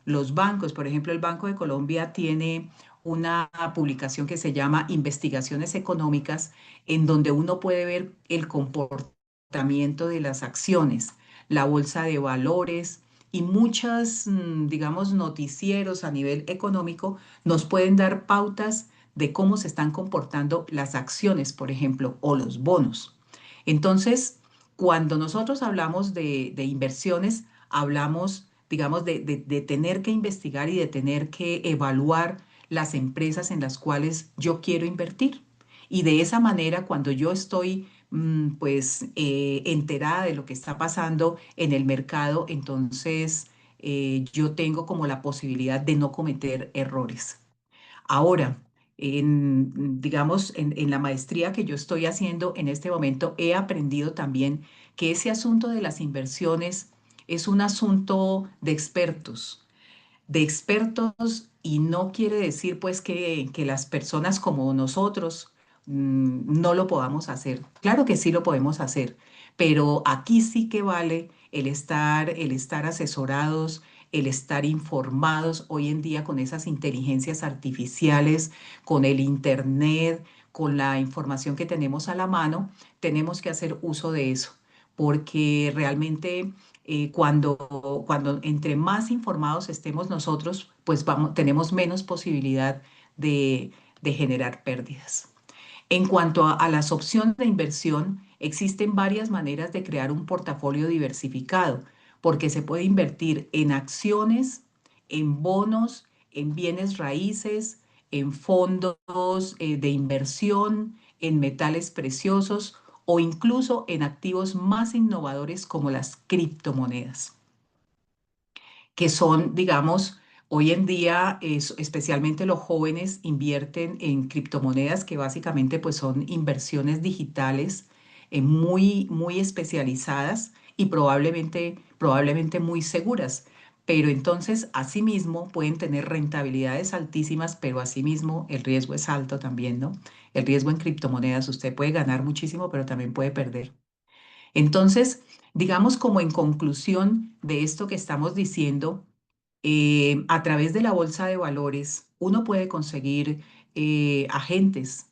Los bancos, por ejemplo, el Banco de Colombia tiene una publicación que se llama Investigaciones Económicas, en donde uno puede ver el comportamiento de las acciones, la bolsa de valores y muchas, digamos, noticieros a nivel económico nos pueden dar pautas de cómo se están comportando las acciones, por ejemplo, o los bonos. Entonces, cuando nosotros hablamos de inversiones, hablamos, digamos, de tener que investigar y de tener que evaluar las empresas en las cuales yo quiero invertir. Y de esa manera, cuando yo estoy pues enterada de lo que está pasando en el mercado, entonces yo tengo como la posibilidad de no cometer errores. Ahora, digamos, en la maestría que yo estoy haciendo en este momento, he aprendido también que ese asunto de las inversiones es un asunto de expertos, y no quiere decir pues que las personas como nosotros no lo podamos hacer. Claro que sí lo podemos hacer, pero aquí sí que vale el estar asesorados, el estar informados hoy en día con esas inteligencias artificiales, con el internet, con la información que tenemos a la mano, tenemos que hacer uso de eso, porque realmente cuando entre más informados estemos nosotros, pues tenemos menos posibilidad de generar pérdidas. En cuanto a las opciones de inversión, existen varias maneras de crear un portafolio diversificado, porque se puede invertir en acciones, en bonos, en bienes raíces, en fondos de inversión, en metales preciosos o incluso en activos más innovadores como las criptomonedas, que son, digamos, hoy en día, especialmente los jóvenes invierten en criptomonedas que básicamente pues son inversiones digitales muy especializadas y probablemente muy seguras. Pero entonces, asimismo, pueden tener rentabilidades altísimas, pero asimismo el riesgo es alto también, ¿no? El riesgo en criptomonedas, usted puede ganar muchísimo, pero también puede perder. Entonces, digamos como en conclusión de esto que estamos diciendo, a través de la bolsa de valores uno puede conseguir los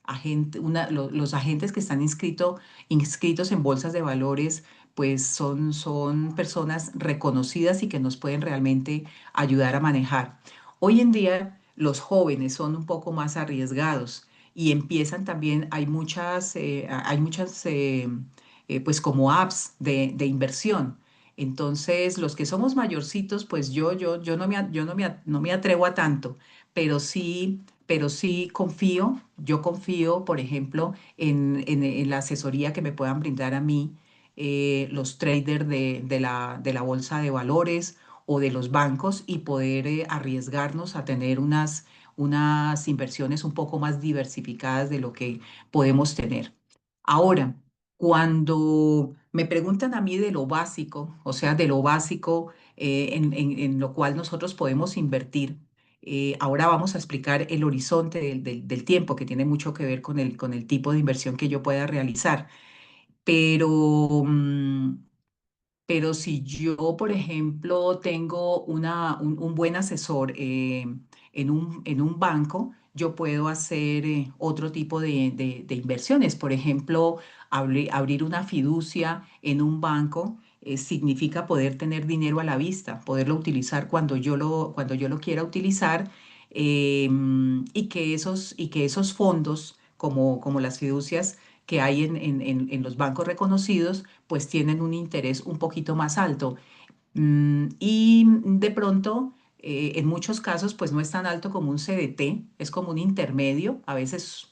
agentes que están inscritos en bolsas de valores, pues son personas reconocidas y que nos pueden realmente ayudar a manejar. Hoy en día los jóvenes son un poco más arriesgados y empiezan también, hay muchas pues como apps de inversión. Entonces, los que somos mayorcitos, pues yo no me atrevo a tanto, pero sí confío, yo confío, por ejemplo, en la asesoría que me puedan brindar a mí los traders de la bolsa de valores o de los bancos y poder arriesgarnos a tener unas inversiones un poco más diversificadas de lo que podemos tener. Ahora, cuando me preguntan a mí de lo básico, o sea, de lo básico en lo cual nosotros podemos invertir, Ahora vamos a explicar el horizonte del tiempo, que tiene mucho que ver con el tipo de inversión que yo pueda realizar. Pero, pero si yo, por ejemplo, tengo un buen asesor en un banco, yo puedo hacer otro tipo de inversiones. Por ejemplo, abrir una fiducia en un banco significa poder tener dinero a la vista, poderlo utilizar cuando yo lo quiera utilizar, y que esos fondos, como las fiducias que hay en los bancos reconocidos, pues tienen un interés un poquito más alto. Y de pronto, en muchos casos, pues no es tan alto como un CDT, es como un intermedio, a veces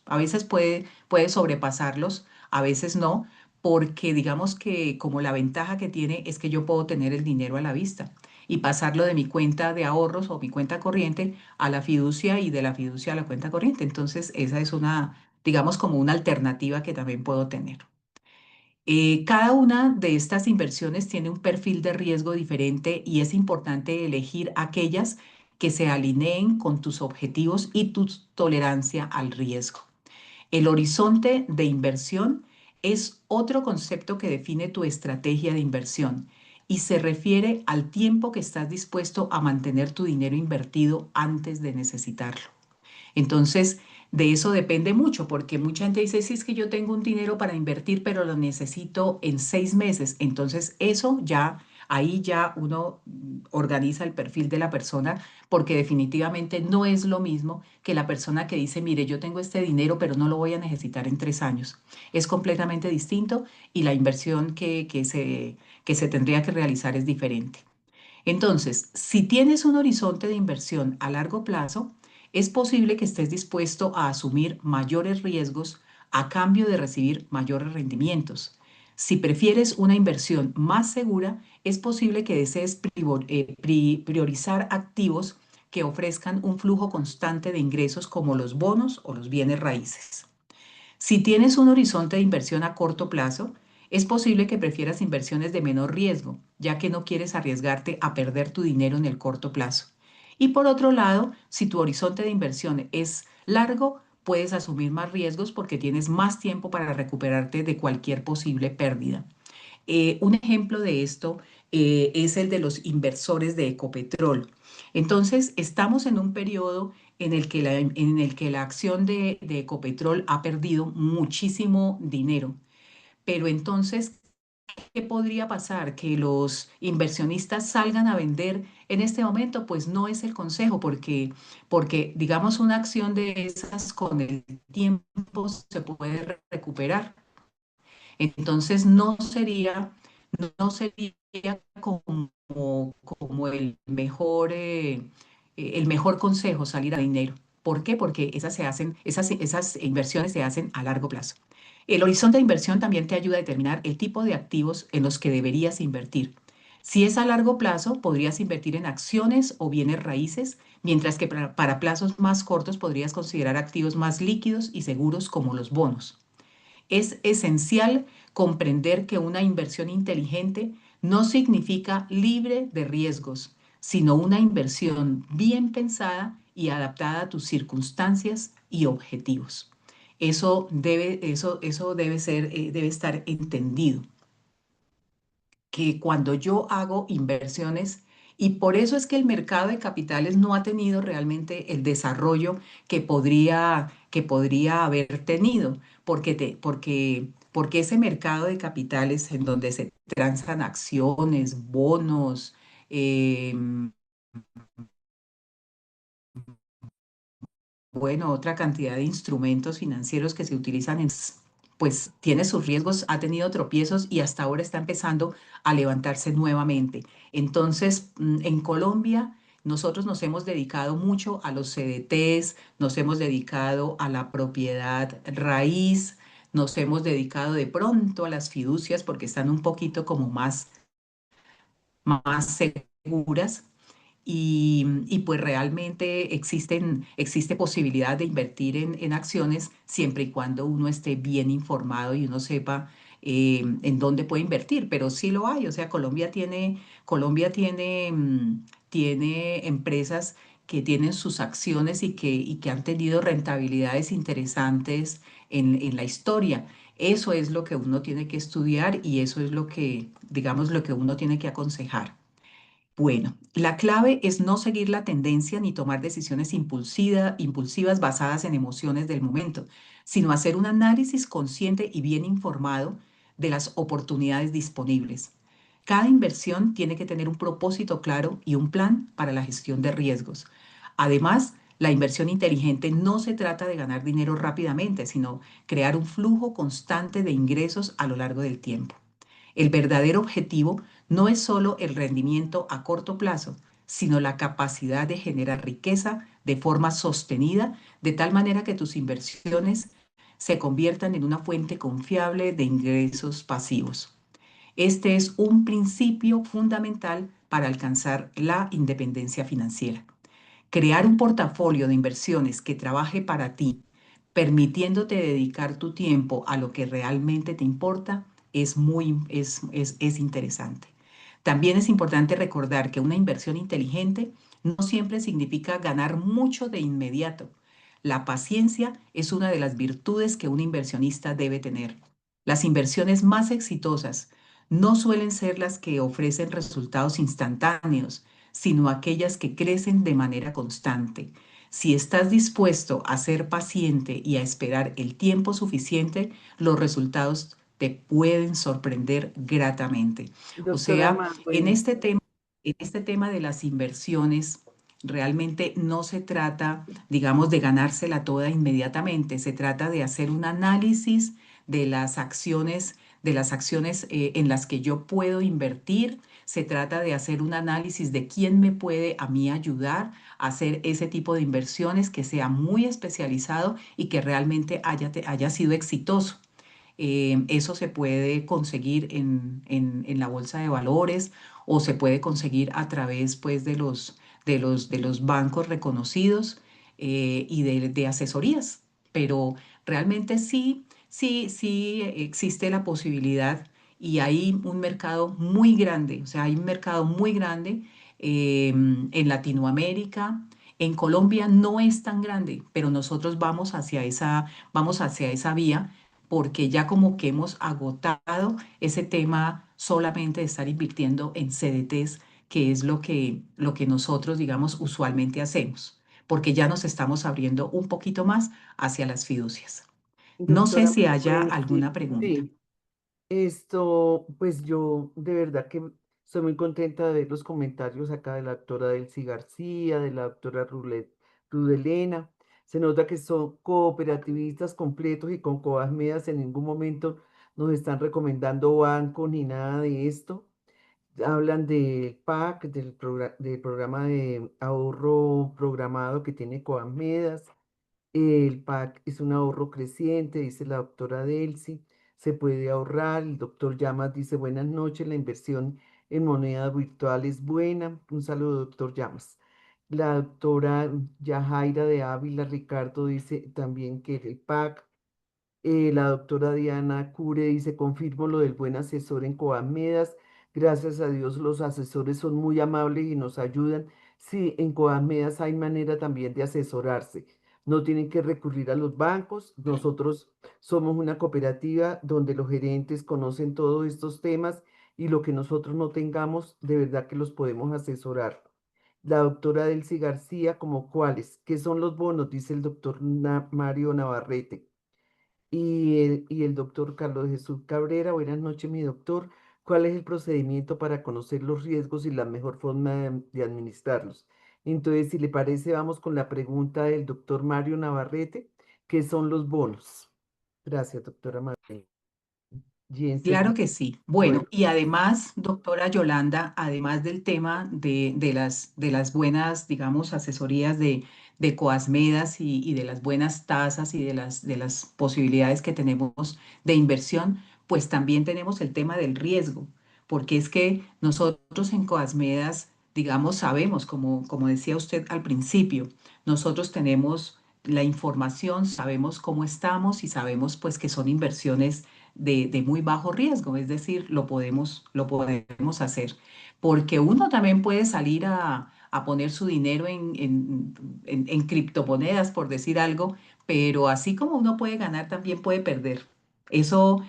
puede sobrepasarlos, a veces no, porque digamos que como la ventaja que tiene es que yo puedo tener el dinero a la vista y pasarlo de mi cuenta de ahorros o mi cuenta corriente a la fiducia y de la fiducia a la cuenta corriente. Entonces, esa es digamos, como una alternativa que también puedo tener. Cada una de estas inversiones tiene un perfil de riesgo diferente y es importante elegir aquellas que se alineen con tus objetivos y tu tolerancia al riesgo. El horizonte de inversión es otro concepto que define tu estrategia de inversión y se refiere al tiempo que estás dispuesto a mantener tu dinero invertido antes de necesitarlo. Entonces, de eso depende mucho, porque mucha gente dice, sí, es que yo tengo un dinero para invertir, pero lo necesito en 6 meses. Entonces, eso ya, ahí ya uno organiza el perfil de la persona, porque definitivamente no es lo mismo que la persona que dice, mire, yo tengo este dinero, pero no lo voy a necesitar en 3 años. Es completamente distinto y la inversión que se tendría que realizar es diferente. Entonces, si tienes un horizonte de inversión a largo plazo, es posible que estés dispuesto a asumir mayores riesgos a cambio de recibir mayores rendimientos. Si prefieres una inversión más segura, es posible que desees priorizar activos que ofrezcan un flujo constante de ingresos como los bonos o los bienes raíces. Si tienes un horizonte de inversión a corto plazo, es posible que prefieras inversiones de menor riesgo, ya que no quieres arriesgarte a perder tu dinero en el corto plazo. Y por otro lado, si tu horizonte de inversión es largo, puedes asumir más riesgos porque tienes más tiempo para recuperarte de cualquier posible pérdida. Un ejemplo de esto es el de los inversores de Ecopetrol. Entonces, estamos en un periodo en el que la acción de Ecopetrol ha perdido muchísimo dinero. Pero entonces, ¿qué podría pasar? ¿Que los inversionistas salgan a vender en este momento? Pues no es el consejo, porque digamos, una acción de esas con el tiempo se puede recuperar. Entonces no sería como, como el mejor consejo salir a dinero. ¿Por qué? Porque esas inversiones se hacen a largo plazo. El horizonte de inversión también te ayuda a determinar el tipo de activos en los que deberías invertir. Si es a largo plazo, podrías invertir en acciones o bienes raíces, mientras que para plazos más cortos podrías considerar activos más líquidos y seguros como los bonos. Es esencial comprender que una inversión inteligente no significa libre de riesgos, sino una inversión bien pensada y adaptada a tus circunstancias y objetivos. Eso debe estar entendido, que cuando yo hago inversiones, y por eso es que el mercado de capitales no ha tenido realmente el desarrollo que podría haber tenido, porque ese mercado de capitales en donde se transan acciones, bonos, em, bueno, otra cantidad de instrumentos financieros que se utilizan pues tiene sus riesgos, ha tenido tropiezos y hasta ahora está empezando a levantarse nuevamente. Entonces, en Colombia, nosotros nos hemos dedicado mucho a los CDTs, nos hemos dedicado a la propiedad raíz, nos hemos dedicado de pronto a las fiducias porque están un poquito como más seguras. Y pues realmente existe posibilidad de invertir en acciones siempre y cuando uno esté bien informado y uno sepa en dónde puede invertir, pero sí lo hay. O sea, Colombia tiene empresas que tienen sus acciones y que han tenido rentabilidades interesantes en la historia. Eso es lo que uno tiene que estudiar y eso es lo que, digamos, lo que uno tiene que aconsejar. Bueno, la clave es no seguir la tendencia ni tomar decisiones impulsivas basadas en emociones del momento, sino hacer un análisis consciente y bien informado de las oportunidades disponibles. Cada inversión tiene que tener un propósito claro y un plan para la gestión de riesgos. Además, la inversión inteligente no se trata de ganar dinero rápidamente, sino crear un flujo constante de ingresos a lo largo del tiempo. El verdadero objetivo no es solo el rendimiento a corto plazo, sino la capacidad de generar riqueza de forma sostenida, de tal manera que tus inversiones se conviertan en una fuente confiable de ingresos pasivos. Este es un principio fundamental para alcanzar la independencia financiera. Crear un portafolio de inversiones que trabaje para ti, permitiéndote dedicar tu tiempo a lo que realmente te importa, es interesante. También es importante recordar que una inversión inteligente no siempre significa ganar mucho de inmediato. La paciencia es una de las virtudes que un inversionista debe tener. Las inversiones más exitosas no suelen ser las que ofrecen resultados instantáneos, sino aquellas que crecen de manera constante. Si estás dispuesto a ser paciente y a esperar el tiempo suficiente, los resultados te pueden sorprender gratamente. O Doctora sea, Manuel, en este tema de las inversiones, realmente no se trata, digamos, de ganársela toda inmediatamente, se trata de hacer un análisis de las acciones en las que yo puedo invertir. Se trata de hacer un análisis de quién me puede a mí ayudar a hacer ese tipo de inversiones que sea muy especializado y que realmente haya sido exitoso. Eso se puede conseguir en la bolsa de valores o se puede conseguir a través pues, de los bancos reconocidos y de asesorías. Pero realmente sí existe la posibilidad y hay un mercado muy grande, o sea, hay un mercado muy grande en Latinoamérica. En Colombia no es tan grande, pero nosotros vamos hacia esa vía porque ya como que hemos agotado ese tema solamente de estar invirtiendo en CDTs, que es lo que nosotros, digamos, usualmente hacemos, porque ya nos estamos abriendo un poquito más hacia las fiducias. No sé doctora si haya Manuel, alguna sí, pregunta. sí. Esto, pues yo de verdad que estoy muy contenta de ver los comentarios acá de la doctora Delcy García, de la doctora Rudelena. Se nota que son cooperativistas completos y con coas medias en ningún momento nos están recomendando bancos ni nada de esto. Hablan del PAC, del programa de ahorro programado que tiene Coamedas. El PAC es un ahorro creciente, dice la doctora Delcy. Se puede ahorrar. El doctor Llamas dice buenas noches, la inversión en moneda virtual es buena. Un saludo, doctor Llamas. La doctora Yajaira de Ávila Ricardo dice también que el PAC. La doctora Diana Cure dice, confirmo lo del buen asesor en Coamedas. Gracias a Dios los asesores son muy amables y nos ayudan. Sí, en Coamedas hay manera también de asesorarse. No tienen que recurrir a los bancos. Nosotros somos una cooperativa donde los gerentes conocen todos estos temas y lo que nosotros no tengamos, de verdad que los podemos asesorar. La doctora Delcy García, ¿como cuáles? ¿Qué son los bonos? Dice el doctor Mario Navarrete. Y el doctor Carlos Jesús Cabrera, buenas noches, mi doctor. ¿Cuál es el procedimiento para conocer los riesgos y la mejor forma de administrarlos? Entonces, si le parece, vamos con la pregunta del doctor Mario Navarrete, ¿qué son los bonos? Gracias, doctora María. Jensen, Claro que sí. bueno, Bueno, y además, doctora Yolanda, además del tema de las buenas, digamos, asesorías de Coasmedas y de las buenas tasas y de las posibilidades que tenemos de inversión, pues también tenemos el tema del riesgo, porque es que nosotros en Coasmedas, digamos, sabemos, como decía usted al principio, nosotros tenemos la información, sabemos cómo estamos y sabemos pues que son inversiones de muy bajo riesgo, es decir, lo podemos hacer. Porque uno también puede salir a poner su dinero en criptomonedas, por decir algo, pero así como uno puede ganar, también puede perder. Eso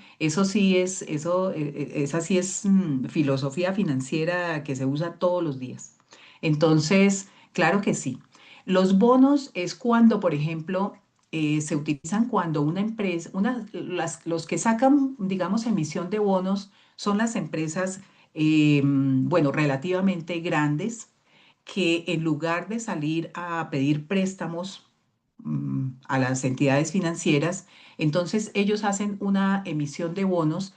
sí esa sí es filosofía financiera que se usa todos los días. Entonces, claro que sí. Los bonos es cuando, por ejemplo, se utilizan cuando una empresa, los que sacan, digamos, emisión de bonos son las empresas, bueno, relativamente grandes, que en lugar de salir a pedir préstamos a las entidades financieras, entonces ellos hacen una emisión de bonos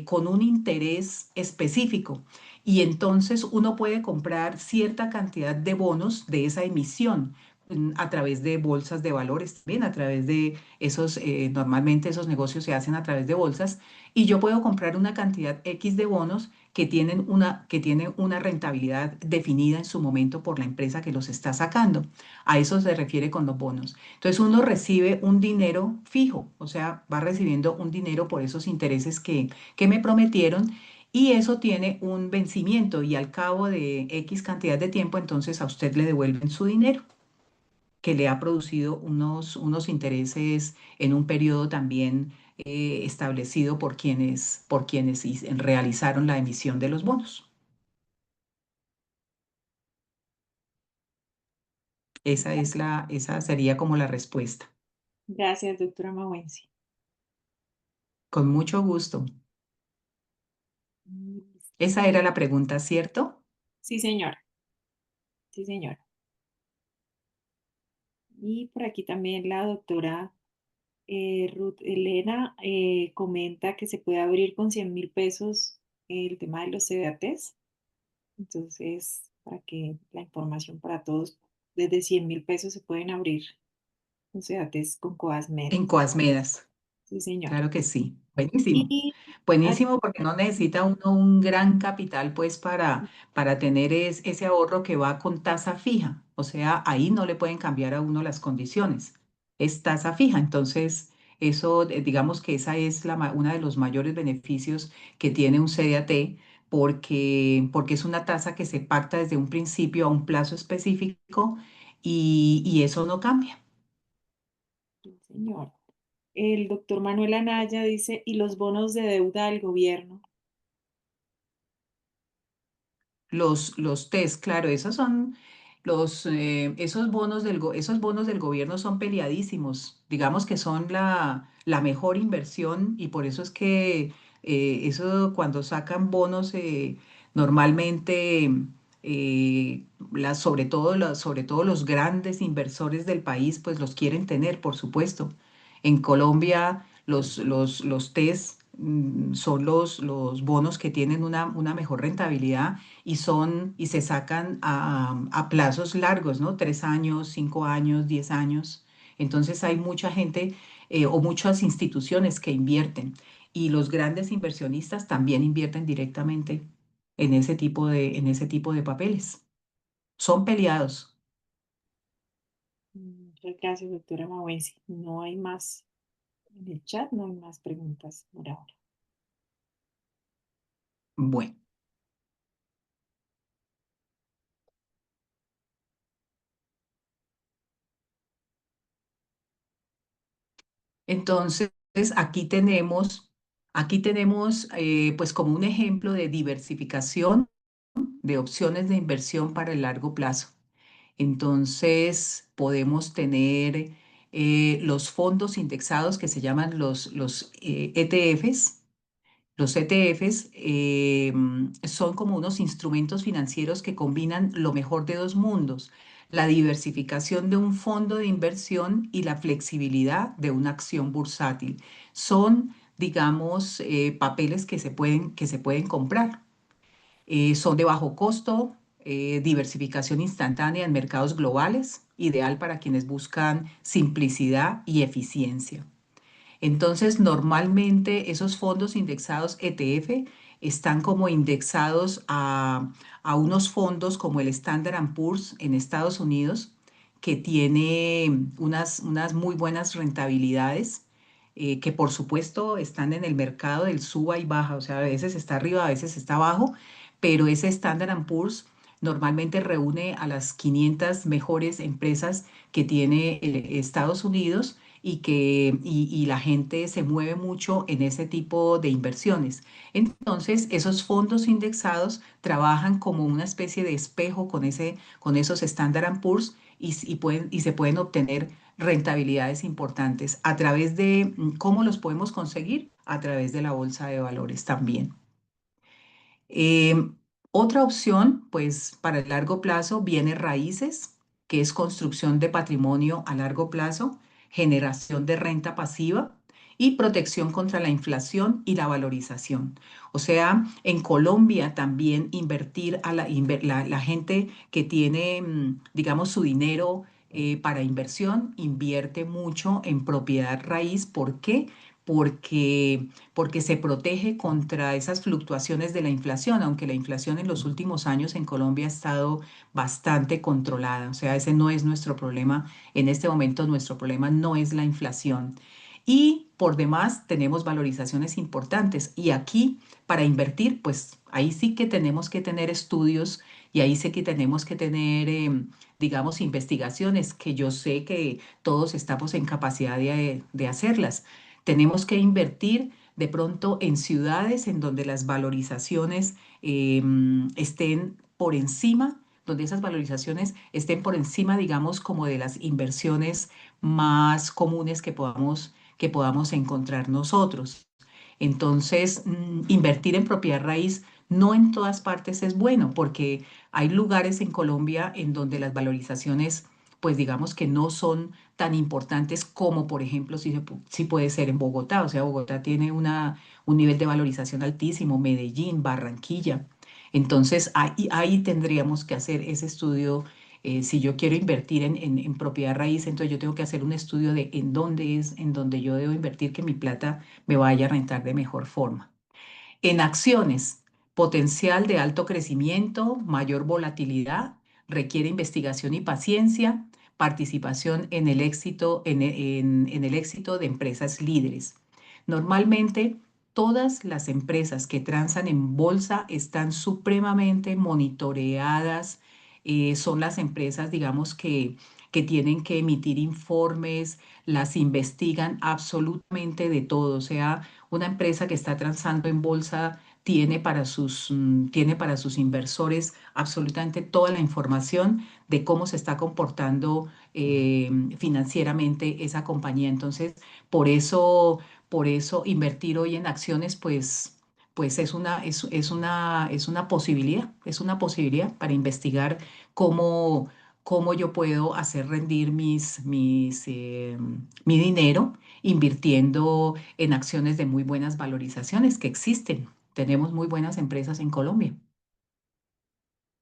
con un interés específico y entonces uno puede comprar cierta cantidad de bonos de esa emisión a través de bolsas de valores, también a través de esos, normalmente esos negocios se hacen a través de bolsas y yo puedo comprar una cantidad X de bonos que tienen una rentabilidad definida en su momento por la empresa que los está sacando. A eso se refiere con los bonos. Entonces uno recibe un dinero fijo, o sea, va recibiendo un dinero por esos intereses que me prometieron y eso tiene un vencimiento y al cabo de X cantidad de tiempo, entonces a usted le devuelven su dinero que le ha producido unos intereses en un periodo también establecido por quienes realizaron la emisión de los bonos. Esa sería como la respuesta. Gracias, doctora Mawensi. Con mucho gusto. Esa era la pregunta, ¿cierto? Sí, señora. Sí, señora. Y por aquí también la doctora Ruth Elena comenta que se puede abrir con 100.000 pesos el tema de los CDATs. Entonces, para que la información para todos, desde 100.000 pesos se pueden abrir los CDATs con Coasmed. En Coasmedas. Sí, señora. Claro que sí. Buenísimo. Y ah, Buenísimo porque no necesita uno un gran capital pues para tener ese ahorro que va con tasa fija. O sea, ahí no le pueden cambiar a uno las condiciones. Es tasa fija. Entonces, eso, digamos que esa es uno de los mayores beneficios que tiene un CDAT porque es una tasa que se pacta desde un principio a un plazo específico y eso no cambia. sí, señor. El doctor Manuel Anaya dice, ¿y los bonos de deuda del gobierno? Los test, claro, esos son esos bonos del gobierno son peleadísimos. Digamos que son la mejor inversión y por eso es que eso cuando sacan bonos normalmente sobre todo los grandes inversores del país pues los quieren tener, por supuesto. En Colombia los test son los bonos que tienen una mejor rentabilidad y se sacan a plazos largos, ¿no? 3 años, 5 años, 10 años. Entonces hay mucha gente o muchas instituciones que invierten y los grandes inversionistas también invierten directamente en ese tipo de papeles. Son peleados. Muchas gracias, doctora Mawensi. No hay más en el chat, no hay más preguntas por ahora. Bueno, entonces aquí tenemos pues como un ejemplo de diversificación de opciones de inversión para el largo plazo. Entonces, podemos tener los fondos indexados que se llaman los ETFs. Los ETFs son como unos instrumentos financieros que combinan lo mejor de dos mundos, la diversificación de un fondo de inversión y la flexibilidad de una acción bursátil. Son, digamos, papeles que se pueden comprar. Son de bajo costo, diversificación instantánea en mercados globales, ideal para quienes buscan simplicidad y eficiencia. Entonces, normalmente esos fondos indexados ETF están como indexados a unos fondos como el Standard Poor's en Estados Unidos, que tiene unas muy buenas rentabilidades, que por supuesto están en el mercado del suba y baja, o sea, a veces está arriba, a veces está abajo, pero ese Standard Poor's Normalmente reúne a las 500 mejores empresas que tiene Estados Unidos y la gente se mueve mucho en ese tipo de inversiones. Entonces, esos fondos indexados trabajan como una especie de espejo con esos Standard Poor's y se pueden obtener rentabilidades importantes a través de cómo los podemos conseguir a través de la bolsa de valores también. Otra opción, pues para el largo plazo, bienes raíces, que es construcción de patrimonio a largo plazo, generación de renta pasiva y protección contra la inflación y la valorización. O sea, en Colombia también invertir a la gente que tiene, digamos, su dinero para inversión, invierte mucho en propiedad raíz. ¿Por qué? Porque se protege contra esas fluctuaciones de la inflación, aunque la inflación en los últimos años en Colombia ha estado bastante controlada. O sea, ese no es nuestro problema. En este momento nuestro problema no es la inflación. Y por demás tenemos valorizaciones importantes. Y aquí para invertir, pues ahí sí que tenemos que tener estudios y ahí sí que tenemos que tener, digamos, investigaciones que yo sé que todos estamos en capacidad de hacerlas. Tenemos que invertir de pronto en ciudades en donde las valorizaciones estén por encima, donde esas valorizaciones estén por encima, digamos, como de las inversiones más comunes que podamos encontrar nosotros. Entonces, invertir en propiedad raíz no en todas partes es bueno, porque hay lugares en Colombia en donde las valorizaciones, pues digamos que no son tan importantes como, por ejemplo, si puede ser en Bogotá. O sea, Bogotá tiene un nivel de valorización altísimo, Medellín, Barranquilla. Entonces, ahí tendríamos que hacer ese estudio. Si yo quiero invertir en propiedad raíz, entonces yo tengo que hacer un estudio de en dónde es, en donde yo debo invertir que mi plata me vaya a rentar de mejor forma. En acciones, potencial de alto crecimiento, mayor volatilidad, requiere investigación y paciencia, participación en el éxito, en el éxito de empresas líderes. Normalmente, todas las empresas que transan en bolsa están supremamente monitoreadas. Son las empresas, digamos, que tienen que emitir informes, las investigan absolutamente de todo. O sea, una empresa que está transando en bolsa tiene para sus inversores absolutamente toda la información de cómo se está comportando financieramente esa compañía. Entonces, por eso invertir hoy en acciones, pues es una posibilidad para investigar cómo, cómo yo puedo hacer rendir mi dinero invirtiendo en acciones de muy buenas valorizaciones que existen. Tenemos muy buenas empresas en Colombia.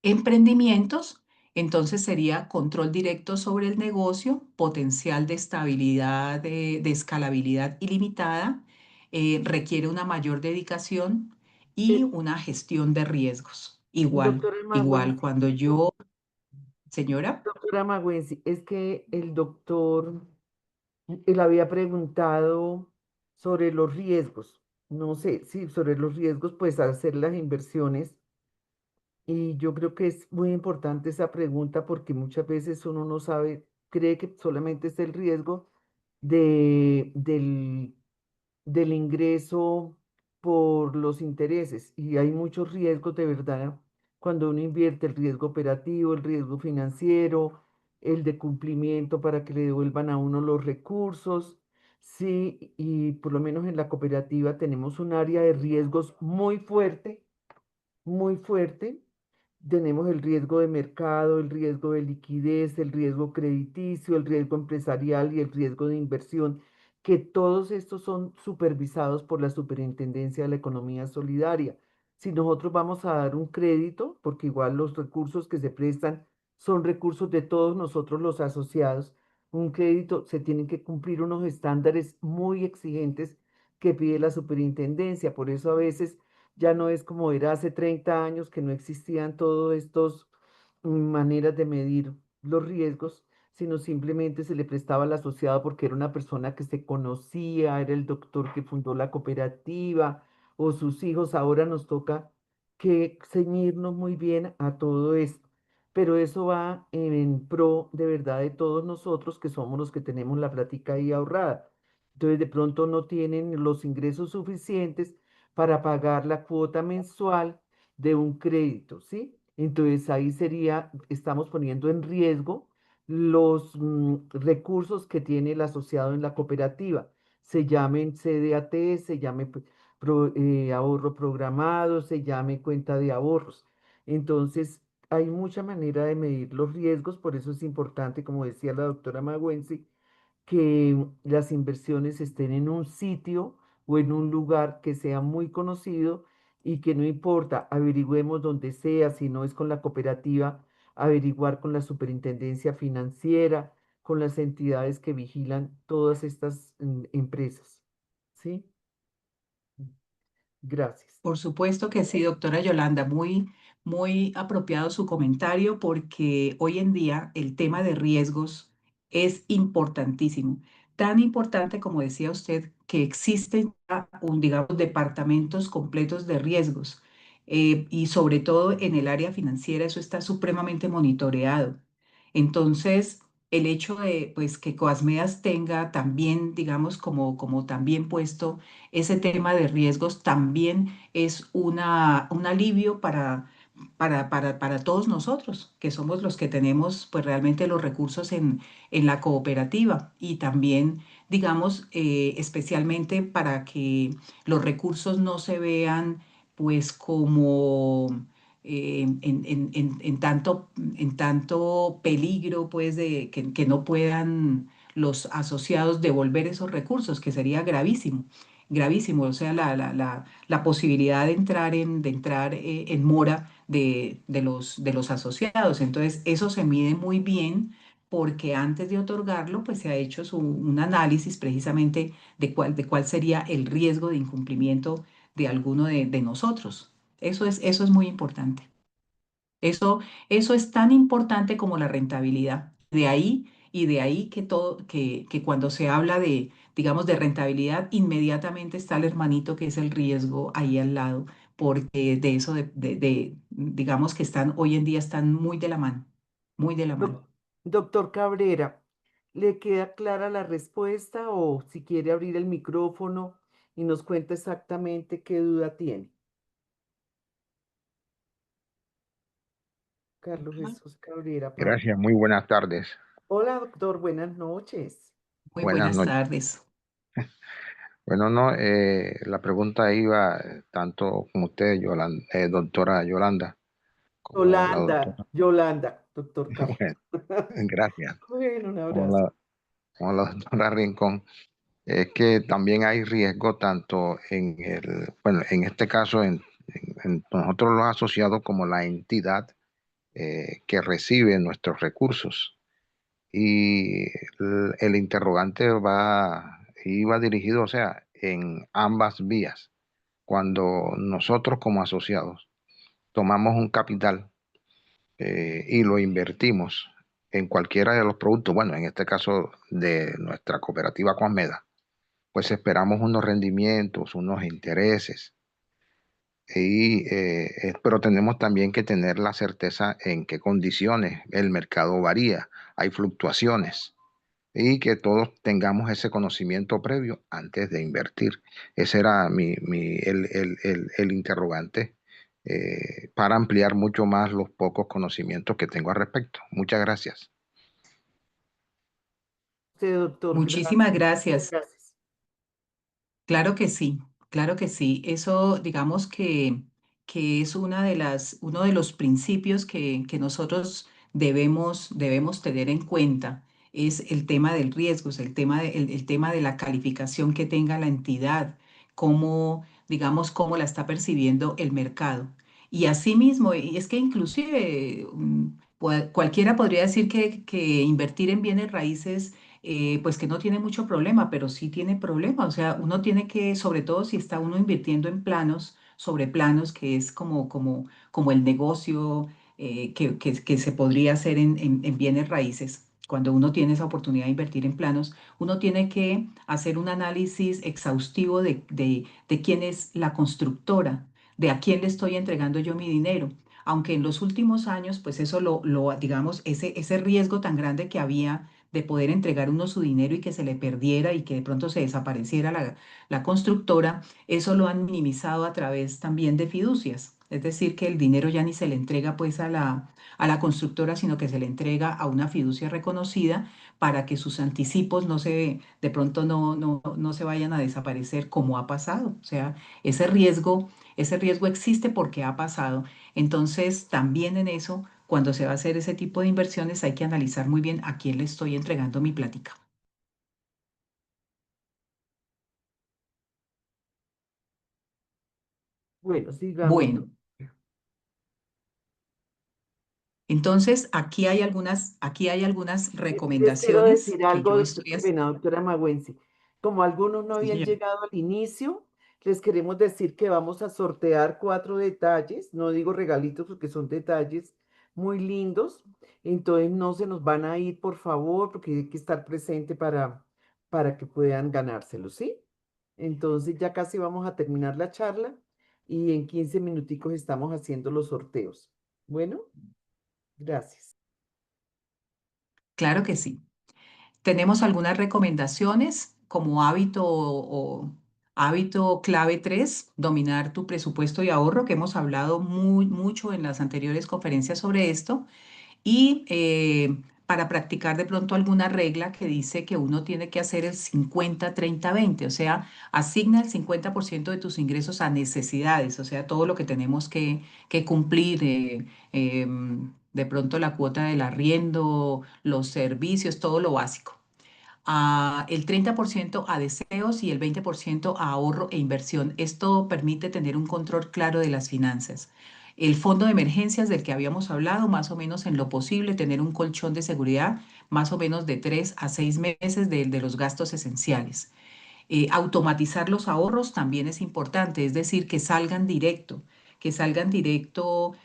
Emprendimientos, entonces sería control directo sobre el negocio, potencial de estabilidad, de escalabilidad ilimitada, requiere una mayor dedicación y Eh, una gestión de riesgos. doctora Igual, Magüenzi, cuando yo, señora. doctora Magüenzi, es que el doctor, él había preguntado sobre los riesgos. No sé, sí, sobre los riesgos, pues al hacer las inversiones. Y yo creo que es muy importante esa pregunta porque muchas veces uno no sabe, cree que solamente es el riesgo del ingreso por los intereses. Y hay muchos riesgos de verdad cuando uno invierte: el riesgo operativo, el riesgo financiero, el de cumplimiento para que le devuelvan a uno los recursos. Sí, y por lo menos en la cooperativa tenemos un área de riesgos muy fuerte, muy fuerte. Tenemos el riesgo de mercado, el riesgo de liquidez, el riesgo crediticio, el riesgo empresarial y el riesgo de inversión, que todos estos son supervisados por la Superintendencia de la Economía Solidaria. Si nosotros vamos a dar un crédito, porque igual los recursos que se prestan son recursos de todos nosotros los asociados, un crédito se tienen que cumplir unos estándares muy exigentes que pide la Superintendencia. Por eso a veces ya no es como era hace 30 años, que no existían todas estas maneras de medir los riesgos, sino simplemente se le prestaba al asociado porque era una persona que se conocía, era el doctor que fundó la cooperativa o sus hijos. Ahora nos toca que ceñirnos muy bien a todo esto. pero eso va en pro de verdad de todos nosotros que somos los que tenemos la plática ahí ahorrada. Entonces de pronto no tienen los ingresos suficientes para pagar la cuota mensual de un crédito, ¿sí? Entonces ahí sería, estamos poniendo en riesgo los recursos que tiene el asociado en la cooperativa. Se llamen CDAT, se llame ahorro programado, se llame cuenta de ahorros. Entonces, hay mucha manera de medir los riesgos, por eso es importante, como decía la doctora Magüenzi, que las inversiones estén en un sitio o en un lugar que sea muy conocido y que no importa, averigüemos donde sea, si no es con la cooperativa, averiguar con la superintendencia financiera, con las entidades que vigilan todas estas empresas. ¿Sí? Gracias. Por supuesto que sí, doctora Yolanda, muy apropiado su comentario porque hoy en día el tema de riesgos es importantísimo. Tan importante como decía usted que existen ya, digamos, departamentos completos de riesgos y sobre todo en el área financiera eso está supremamente monitoreado. Entonces, el hecho de pues, que Coasmedas tenga también, digamos, como también puesto ese tema de riesgos también es un alivio para todos nosotros, que somos los que tenemos pues realmente los recursos en la cooperativa y también, digamos, especialmente para que los recursos no se vean pues como en tanto peligro pues de que no puedan los asociados devolver esos recursos, que sería gravísimo gravísimo, o sea, la posibilidad de entrar en mora de los asociados. Entonces, eso se mide muy bien porque antes de otorgarlo, pues se ha hecho un análisis precisamente de cuál sería el riesgo de incumplimiento de alguno de nosotros. Eso es muy importante. Eso es tan importante como la rentabilidad. De ahí que que cuando se habla de, digamos, de rentabilidad, inmediatamente está el hermanito que es el riesgo ahí al lado, porque de eso digamos que están, hoy en día están muy de la mano, muy de la mano. Doctor Cabrera, ¿le queda clara la respuesta o si quiere abrir el micrófono y nos cuenta exactamente qué duda tiene? Carlos Ajá. Jesús Cabrera Pablo. Gracias, muy buenas tardes. Hola, doctor, buenas noches. Muy Buenas buenas noches. tardes. Bueno, no, la pregunta iba tanto con usted, doctora Yolanda, como la Yolanda, doctora. Yolanda, doctor Cabrera. Bueno, gracias. Bueno, un Como abrazo. como la doctora Rincón. Es que también hay riesgo tanto bueno, en este caso, en nosotros los asociados como la entidad que recibe nuestros recursos. Y el interrogante iba dirigido, o sea, en ambas vías. Cuando nosotros como asociados tomamos un capital y lo invertimos en cualquiera de los productos, bueno, en este caso de nuestra cooperativa Coameda, pues esperamos unos rendimientos, unos intereses, pero tenemos también que tener la certeza en qué condiciones el mercado varía, hay fluctuaciones y que todos tengamos ese conocimiento previo antes de invertir. Ese era el interrogante para ampliar mucho más los pocos conocimientos que tengo al respecto. Muchas gracias. Usted, doctor, Muchísimas gracias. gracias. Gracias. Claro que sí, claro que sí. Eso, digamos que es uno de los principios que nosotros debemos tener en cuenta. Es el tema del riesgo, es el tema de la calificación que tenga la entidad, cómo, digamos, cómo la está percibiendo el mercado. Y asimismo, y es que inclusive cualquiera podría decir que invertir en bienes raíces pues que no tiene mucho problema, pero sí tiene problema. O sea, uno tiene que, sobre todo si está uno invirtiendo en planos, sobre planos, que es como el negocio que se podría hacer en bienes raíces. Cuando uno tiene esa oportunidad de invertir en planos, uno tiene que hacer un análisis exhaustivo de quién es la constructora, de a quién le estoy entregando yo mi dinero. aunque en los últimos años, pues eso digamos, ese riesgo tan grande que había de poder entregar uno su dinero y que se le perdiera y que de pronto se desapareciera la constructora, eso lo han minimizado a través también de fiducias. Es decir, que el dinero ya ni se le entrega pues a la constructora, sino que se le entrega a una fiducia reconocida para que sus anticipos de pronto no se vayan a desaparecer como ha pasado. O sea, ese riesgo existe porque ha pasado. Entonces, también en eso, cuando se va a hacer ese tipo de inversiones, hay que analizar muy bien a quién le estoy entregando mi plática. Bueno, sigamos. Bueno, entonces aquí hay algunas Les quiero recomendaciones decir que algo, yo estoy qué haciendo. pena, doctora Magüenzi. Como algunos no Sí, habían señora. llegado al inicio, les queremos decir que vamos a sortear 4 detalles. No digo regalitos porque son detalles muy lindos. Entonces no se nos van a ir, por favor, porque hay que estar presente para que puedan ganárselos, ¿sí? Entonces ya casi vamos a terminar la charla y en 15 minuticos estamos haciendo los sorteos. Bueno, gracias. Claro que sí. Tenemos algunas recomendaciones como hábito clave 3, dominar tu presupuesto y ahorro, que hemos hablado mucho en las anteriores conferencias sobre esto. Y para practicar de pronto alguna regla que dice que uno tiene que hacer el 50-30-20, o sea, asigna el 50% de tus ingresos a necesidades, o sea, todo lo que tenemos que cumplir, de pronto la cuota del arriendo, los servicios, todo lo básico. El 30% a deseos y el 20% a ahorro e inversión. Esto permite tener un control claro de las finanzas. El fondo de emergencias del que habíamos hablado, más o menos en lo posible, tener un colchón de seguridad, más o menos de 3 a 6 meses de los gastos esenciales. Automatizar los ahorros también es importante, es decir, que salgan directo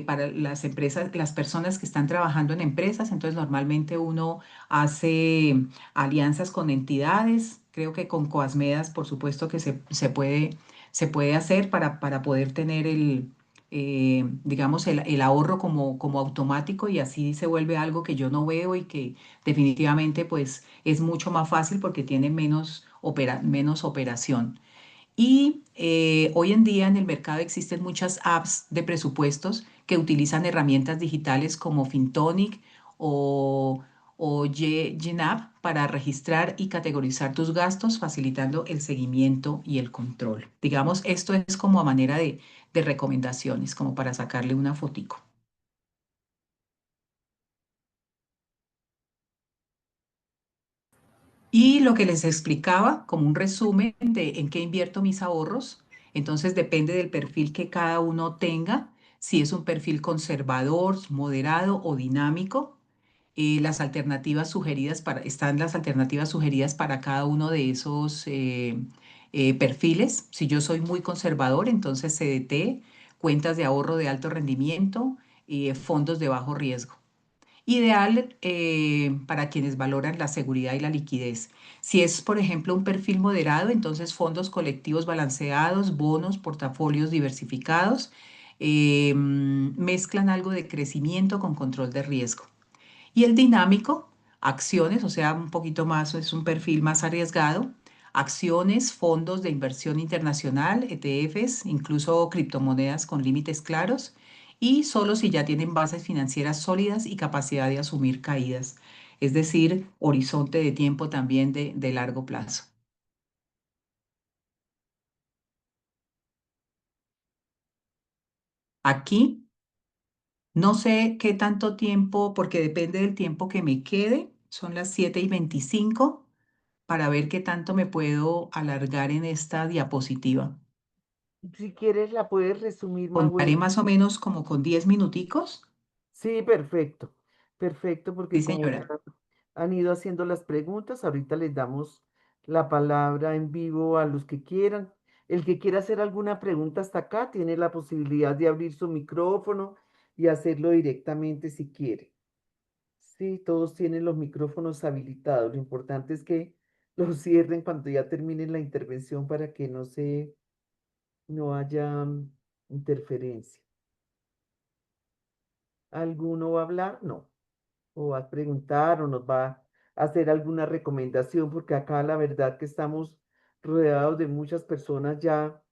para las empresas, las personas que están trabajando en empresas. Entonces, normalmente uno hace alianzas con entidades, creo que con Coasmedas, por supuesto que se puede hacer para poder tener digamos, el ahorro como automático y así se vuelve algo que yo no veo y que definitivamente pues es mucho más fácil porque tiene menos operación. Y hoy en día en el mercado existen muchas apps de presupuestos que utilizan herramientas digitales como Fintonic o, o GenApp para registrar y categorizar tus gastos, facilitando el seguimiento y el control. Digamos, esto es como a manera de recomendaciones, como para sacarle una fotico. Y lo que les explicaba, como un resumen de en qué invierto mis ahorros, entonces depende del perfil que cada uno tenga, si es un perfil conservador, moderado o dinámico. Están las alternativas sugeridas para cada uno de esos perfiles. Si yo soy muy conservador, entonces CDT, cuentas de ahorro de alto rendimiento y fondos de bajo riesgo. Ideal para quienes valoran la seguridad y la liquidez. Si es, por ejemplo, un perfil moderado, entonces fondos colectivos balanceados, bonos, portafolios diversificados, mezclan algo de crecimiento con control de riesgo. Y el dinámico, acciones, o sea, un poquito más, es un perfil más arriesgado. Acciones, fondos de inversión internacional, ETFs, incluso criptomonedas con límites claros, y solo si ya tienen bases financieras sólidas y capacidad de asumir caídas, es decir, horizonte de tiempo también de largo plazo. Aquí no sé qué tanto tiempo, porque depende del tiempo que me quede, son las 7:25, para ver qué tanto me puedo alargar en esta diapositiva. Si quieres, la puedes resumir, Contaré Magüenzi. más o menos como con 10 minuticos. Sí, perfecto. Perfecto, porque Sí, como ya señora. han ido haciendo las preguntas, ahorita les damos la palabra en vivo a los que quieran. El que quiera hacer alguna pregunta hasta acá tiene la posibilidad de abrir su micrófono y hacerlo directamente si quiere. Sí, todos tienen los micrófonos habilitados. Lo importante es que los cierren cuando ya terminen la intervención para que no haya interferencia. ¿Alguno va a hablar? No. ¿O va a preguntar o nos va a hacer alguna recomendación? Porque acá la verdad que estamos rodeados de muchas personas ya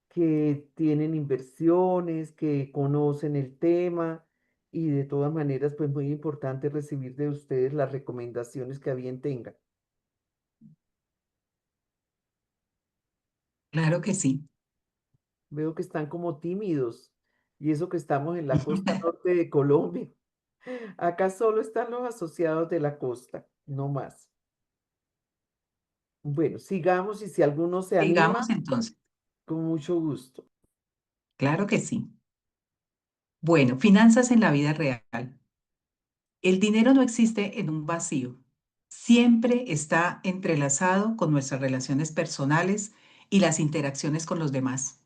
que tienen inversiones, que conocen el tema y de todas maneras, pues muy importante recibir de ustedes las recomendaciones que a bien tengan. Claro que sí. Veo que están como tímidos y eso que estamos en la costa norte de Colombia. Acá solo están los asociados de la costa, no más. Bueno, sigamos y si alguno se anima, Sigamos entonces. con mucho gusto. Claro que sí. Bueno, finanzas en la vida real. El dinero no existe en un vacío. Siempre está entrelazado con nuestras relaciones personales y las interacciones con los demás.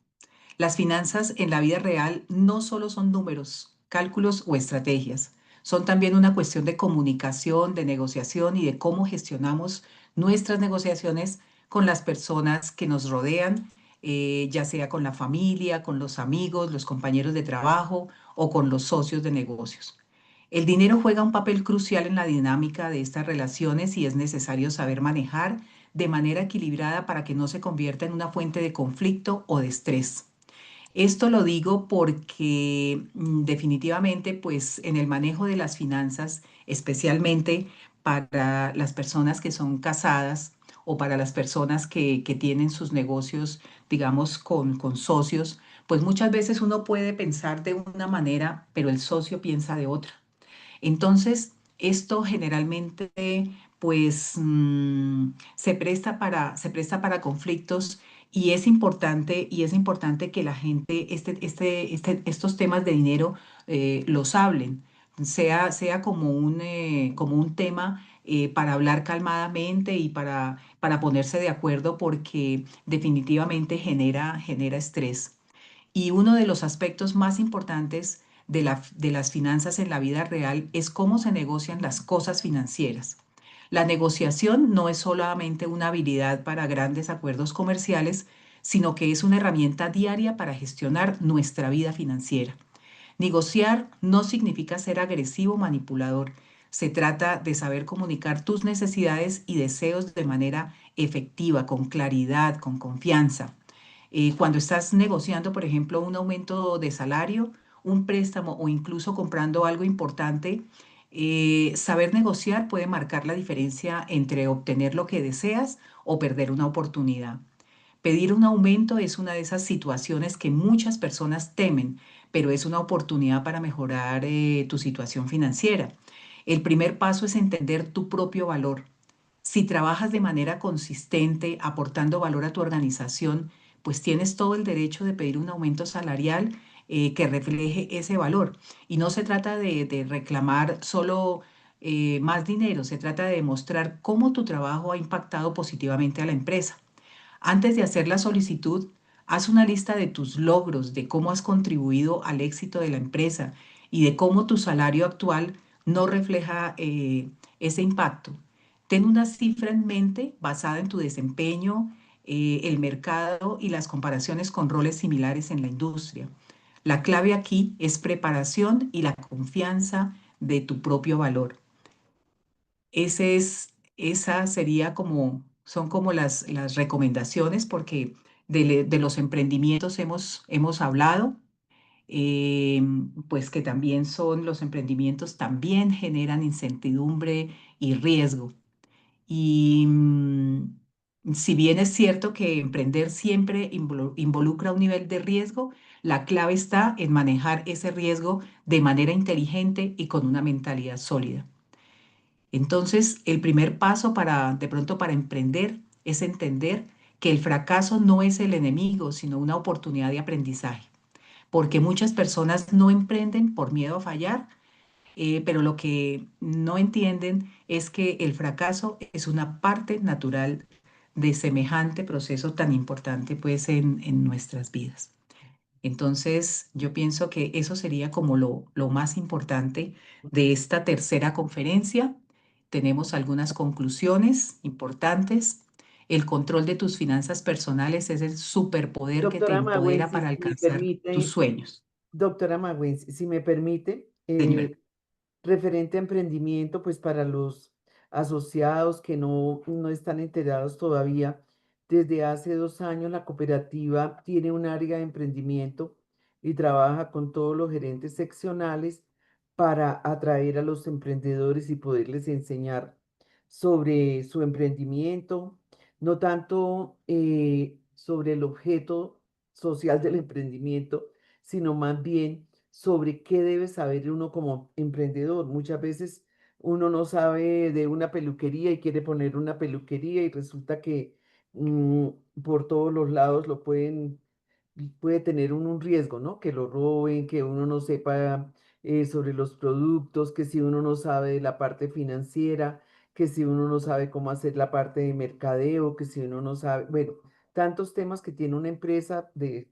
Las finanzas en la vida real no solo son números, cálculos o estrategias, son también una cuestión de comunicación, de negociación y de cómo gestionamos nuestras negociaciones con las personas que nos rodean, ya sea con la familia, con los amigos, los compañeros de trabajo o con los socios de negocios. El dinero juega un papel crucial en la dinámica de estas relaciones y es necesario saber manejar de manera equilibrada para que no se convierta en una fuente de conflicto o de estrés. Esto lo digo porque definitivamente, pues en el manejo de las finanzas, especialmente para las personas que son casadas o para las personas que tienen sus negocios, digamos, con socios, pues muchas veces uno puede pensar de una manera, pero el socio piensa de otra. Entonces, esto generalmente, pues, se presta para conflictos y es importante que la gente, estos temas de dinero, los hablen, sea como un tema para hablar calmadamente y para ponerse de acuerdo porque definitivamente genera estrés. Y uno de los aspectos más importantes de las finanzas en la vida real es cómo se negocian las cosas financieras. La negociación no es solamente una habilidad para grandes acuerdos comerciales, sino que es una herramienta diaria para gestionar nuestra vida financiera. Negociar no significa ser agresivo o manipulador. Se trata de saber comunicar tus necesidades y deseos de manera efectiva, con claridad, con confianza. Cuando estás negociando, por ejemplo, un aumento de salario, un préstamo o incluso comprando algo importante, saber negociar puede marcar la diferencia entre obtener lo que deseas o perder una oportunidad. Pedir un aumento es una de esas situaciones que muchas personas temen, pero es una oportunidad para mejorar tu situación financiera. El primer paso es entender tu propio valor. Si trabajas de manera consistente, aportando valor a tu organización, pues tienes todo el derecho de pedir un aumento salarial que refleje ese valor. Y no se trata de reclamar solo más dinero, se trata de demostrar cómo tu trabajo ha impactado positivamente a la empresa. Antes de hacer la solicitud, haz una lista de tus logros, de cómo has contribuido al éxito de la empresa y de cómo tu salario actual no refleja ese impacto. Ten una cifra en mente basada en tu desempeño, el mercado y las comparaciones con roles similares en la industria. La clave aquí es preparación y la confianza de tu propio valor. Esa sería son como las recomendaciones, porque de los emprendimientos hemos hablado, pues que también los emprendimientos también generan incertidumbre y riesgo. Y si bien es cierto que emprender siempre involucra un nivel de riesgo, la clave está en manejar ese riesgo de manera inteligente y con una mentalidad sólida. Entonces, el primer paso de pronto para emprender es entender que el fracaso no es el enemigo, sino una oportunidad de aprendizaje, porque muchas personas no emprenden por miedo a fallar, pero lo que no entienden es que el fracaso es una parte natural de semejante proceso tan importante pues en nuestras vidas. Entonces, yo pienso que eso sería como lo más importante de esta tercera conferencia. Tenemos algunas conclusiones importantes. El control de tus finanzas personales es el superpoder que te Doctora empodera Magüenzi, para si me alcanzar tus permite, sueños. doctora Magüenzi, si me permite, señora. Referente a emprendimiento, pues para los asociados que no están enterados todavía, desde hace 2 años la cooperativa tiene un área de emprendimiento y trabaja con todos los gerentes seccionales para atraer a los emprendedores y poderles enseñar sobre su emprendimiento, no tanto sobre el objeto social del emprendimiento, sino más bien sobre qué debe saber uno como emprendedor. Muchas veces uno no sabe de una peluquería y quiere poner una peluquería y resulta que mm, por todos los lados puede tener un riesgo, ¿no? Que lo roben, que uno no sepa sobre los productos, que si uno no sabe de la parte financiera, que si uno no sabe cómo hacer la parte de mercadeo, que si uno no sabe, bueno, tantos temas que tiene una empresa de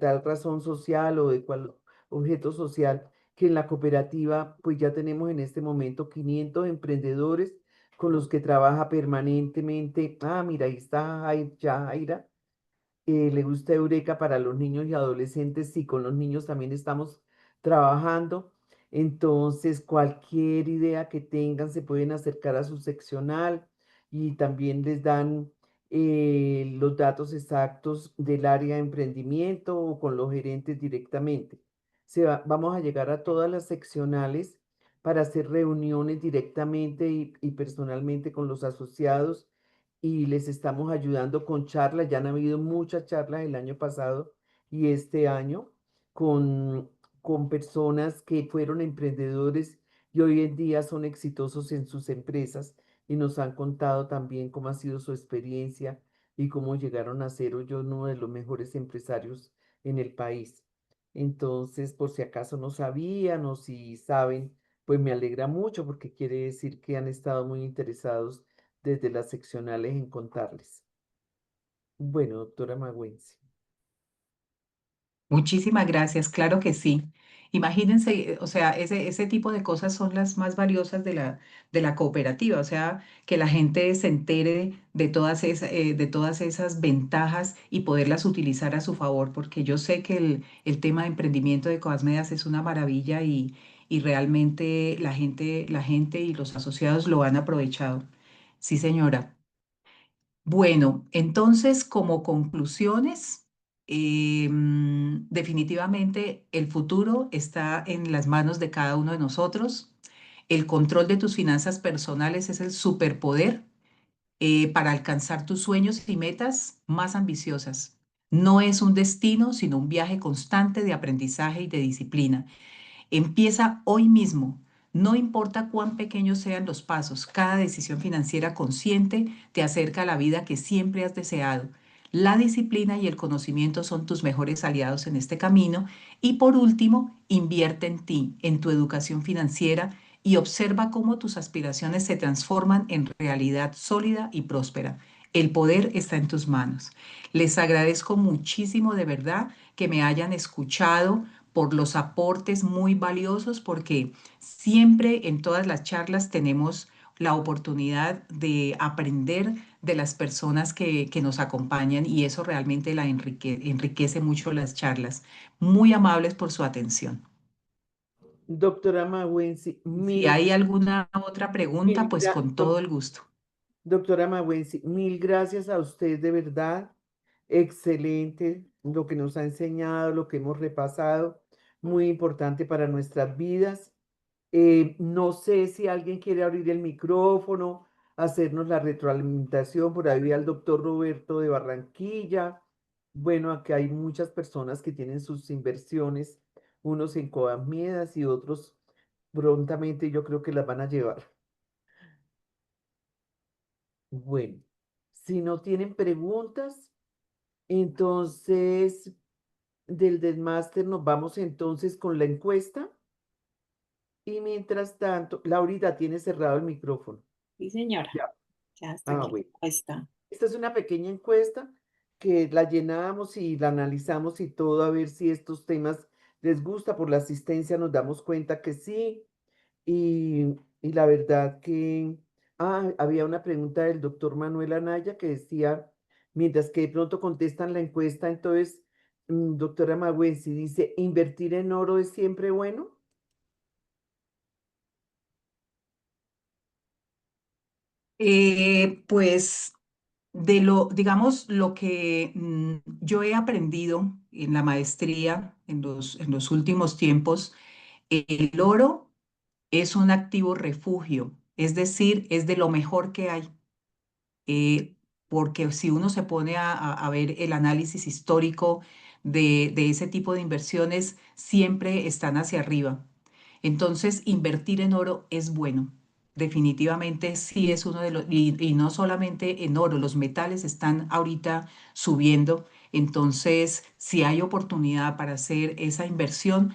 tal razón social o de cual objeto social, que en la cooperativa pues ya tenemos en este momento 500 emprendedores con los que trabaja permanentemente. Ah, mira, ahí está Jaira, le gusta Eureka para los niños y adolescentes, sí, con los niños también estamos trabajando. Entonces, cualquier idea que tengan se pueden acercar a su seccional y también les dan los datos exactos del área de emprendimiento o con los gerentes directamente. Vamos a llegar a todas las seccionales para hacer reuniones directamente y personalmente con los asociados y les estamos ayudando con charlas. Ya han habido muchas charlas el año pasado y este año con, con personas que fueron emprendedores y hoy en día son exitosos en sus empresas y nos han contado también cómo ha sido su experiencia y cómo llegaron a ser hoy uno de los mejores empresarios en el país. Entonces, por si acaso no sabían o si saben, pues me alegra mucho porque quiere decir que han estado muy interesados desde las seccionales en contarles. Bueno, doctora Magüenzi. Muchísimas gracias, claro que sí. Imagínense, o sea, ese tipo de cosas son las más valiosas de la cooperativa, o sea, que la gente se entere de todas esas ventajas y poderlas utilizar a su favor, porque yo sé que el tema de emprendimiento de Coasmedas es una maravilla y realmente la gente y los asociados lo han aprovechado. Sí, señora. Bueno, entonces, como conclusiones, definitivamente el futuro está en las manos de cada uno de nosotros. El control de tus finanzas personales es el superpoder para alcanzar tus sueños y metas más ambiciosas. No es un destino, sino un viaje constante de aprendizaje y de disciplina. Empieza hoy mismo. No importa cuán pequeños sean los pasos, cada decisión financiera consciente te acerca a la vida que siempre has deseado. La disciplina y el conocimiento son tus mejores aliados en este camino. Y por último, invierte en ti, en tu educación financiera y observa cómo tus aspiraciones se transforman en realidad sólida y próspera. El poder está en tus manos. Les agradezco muchísimo de verdad que me hayan escuchado por los aportes muy valiosos, porque siempre en todas las charlas tenemos la oportunidad de aprender de las personas que nos acompañan y eso realmente enriquece mucho las charlas. Muy amables por su atención. Doctora Magüenzi, Si hay alguna otra pregunta, mil pues gra- con todo doc- el gusto. doctora Magüenzi, mil gracias a usted de verdad. Excelente lo que nos ha enseñado, lo que hemos repasado, muy importante para nuestras vidas. No sé si alguien quiere abrir el micrófono, hacernos la retroalimentación. Por ahí al doctor Roberto de Barranquilla. Bueno, aquí hay muchas personas que tienen sus inversiones, unos en Coamiedas y otros prontamente yo creo que las van a llevar. Bueno, si no tienen preguntas, entonces del máster nos vamos entonces con la encuesta. Y mientras tanto, Laurita tiene cerrado el micrófono. Sí, señora, Ya. ya está Ah, aquí. bueno. Ahí está. Esta es una pequeña encuesta que la llenamos y la analizamos y todo a ver si estos temas les gusta. Por la asistencia nos damos cuenta que sí. Y la verdad que había una pregunta del doctor Manuel Anaya que decía, mientras que de pronto contestan la encuesta, entonces Doctora Magüenzi dice, ¿invertir en oro es siempre bueno? Pues digamos, lo que yo he aprendido en la maestría en los últimos tiempos, el oro es un activo refugio, es decir, es de lo mejor que hay. eh, Porque si uno se pone a ver el análisis histórico de ese tipo de inversiones, siempre están hacia arriba. Entonces, invertir en oro es bueno. Definitivamente sí es uno de los, y no solamente en oro, los metales están ahorita subiendo. Entonces, si hay oportunidad para hacer esa inversión,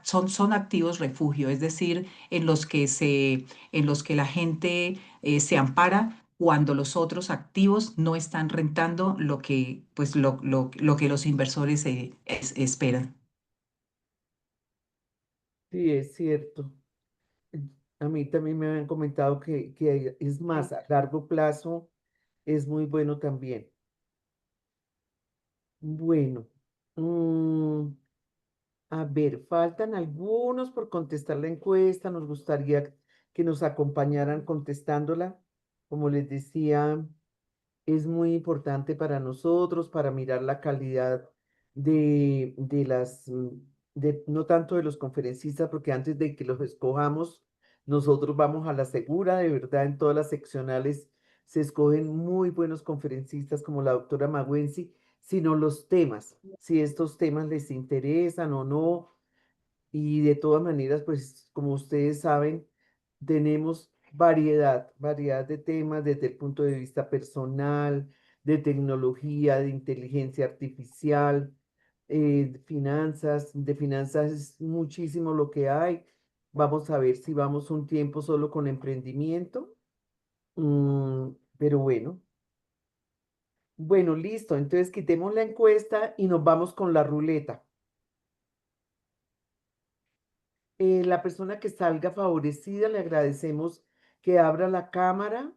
son activos refugio, es decir, en los que la gente se ampara cuando los otros activos no están rentando lo que, pues, lo que los inversores esperan. Sí, es cierto. A mí también me han comentado que es más, a largo plazo es muy bueno también. Bueno, mm, a ver, faltan algunos por contestar la encuesta. Nos gustaría que nos acompañaran contestándola. Como les decía, es muy importante para nosotros, para mirar la calidad de no tanto de los conferencistas, porque antes de que los escojamos, nosotros vamos a la segura, de verdad, en todas las seccionales se escogen muy buenos conferencistas como la doctora Magüenzi, sino los temas, si estos temas les interesan o no, y de todas maneras, pues como ustedes saben, tenemos variedad de temas desde el punto de vista personal, de tecnología, de inteligencia artificial, de finanzas es muchísimo lo que hay. Vamos a ver si vamos un tiempo solo con emprendimiento. Pero bueno, bueno, listo. Entonces quitemos la encuesta y nos vamos con la ruleta. La persona que salga favorecida, le agradecemos que abra la cámara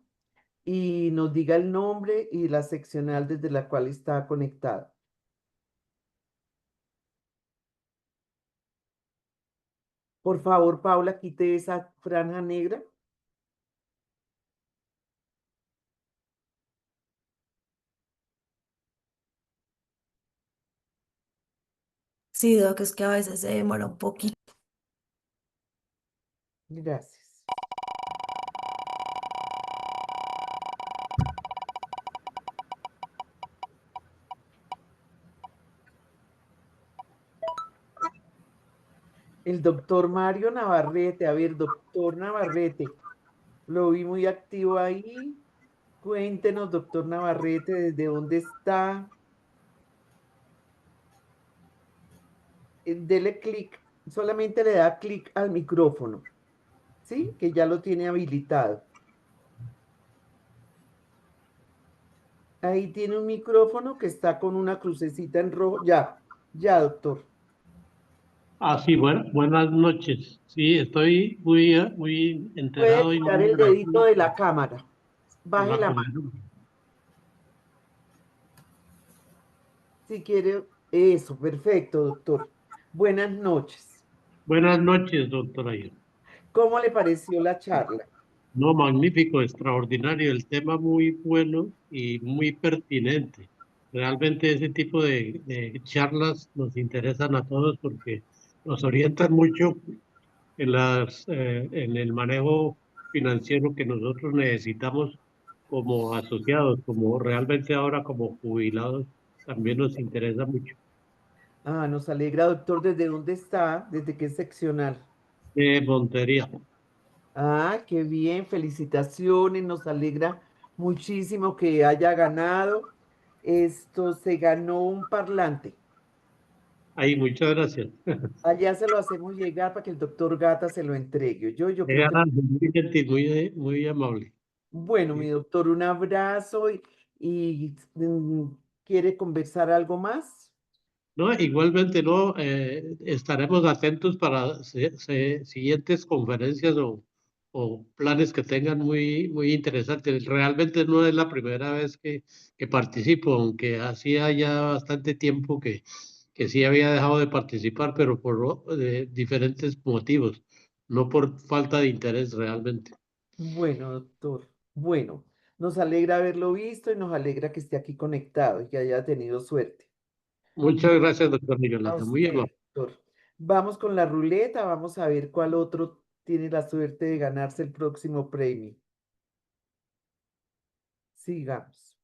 y nos diga el nombre y la seccional desde la cual está conectada. Por favor, Paula, quite esa franja negra. Sí, Doc, es que a veces se demora un poquito. Gracias. El doctor Mario Navarrete, a ver, doctor Navarrete, lo vi muy activo ahí. Cuéntenos, doctor Navarrete, desde dónde está. Dele clic, solamente le da clic al micrófono, ¿sí? Que ya lo tiene habilitado. Ahí tiene un micrófono que está con una crucecita en rojo. Ya, ya, doctor. Sí, bueno, buenas noches. Sí, estoy muy Puede enterado y quitar muy el dedito agradecido de la cámara. por Baje la la mano. conversación. Si quiere. Eso, perfecto, doctor. Buenas noches. Buenas noches, doctora. ¿Cómo le pareció la charla? No, magnífico, extraordinario, el tema muy bueno y muy pertinente. Realmente ese tipo de charlas nos interesan a todos porque nos orientan mucho en el manejo financiero que nosotros necesitamos como asociados, como realmente ahora como jubilados, también nos interesa mucho. Nos alegra, doctor. ¿Desde dónde está? ¿Desde qué seccional? Montería. Qué bien, felicitaciones. Nos alegra muchísimo que haya ganado. Esto se ganó un parlante. Ahí, muchas gracias. Allá se lo hacemos llegar para que el doctor Gata se lo entregue. Yo creo que, Muy gentil, muy amable. bueno, mi Sí. doctor, un abrazo ¿quiere conversar algo más? No, igualmente no, estaremos atentos para siguientes conferencias o planes que tengan muy interesantes. Realmente no es la primera vez que participo, aunque hacía ya bastante tiempo que que sí había dejado de participar, pero por diferentes motivos, no por falta de interés realmente. Bueno, doctor. Bueno, nos alegra haberlo visto y nos alegra que esté aquí conectado y que haya tenido suerte. Muchas gracias, doctora A Yolanda. Muy usted, amable. doctor. Vamos con la ruleta, vamos a ver cuál otro tiene la suerte de ganarse el próximo premio. Sigamos.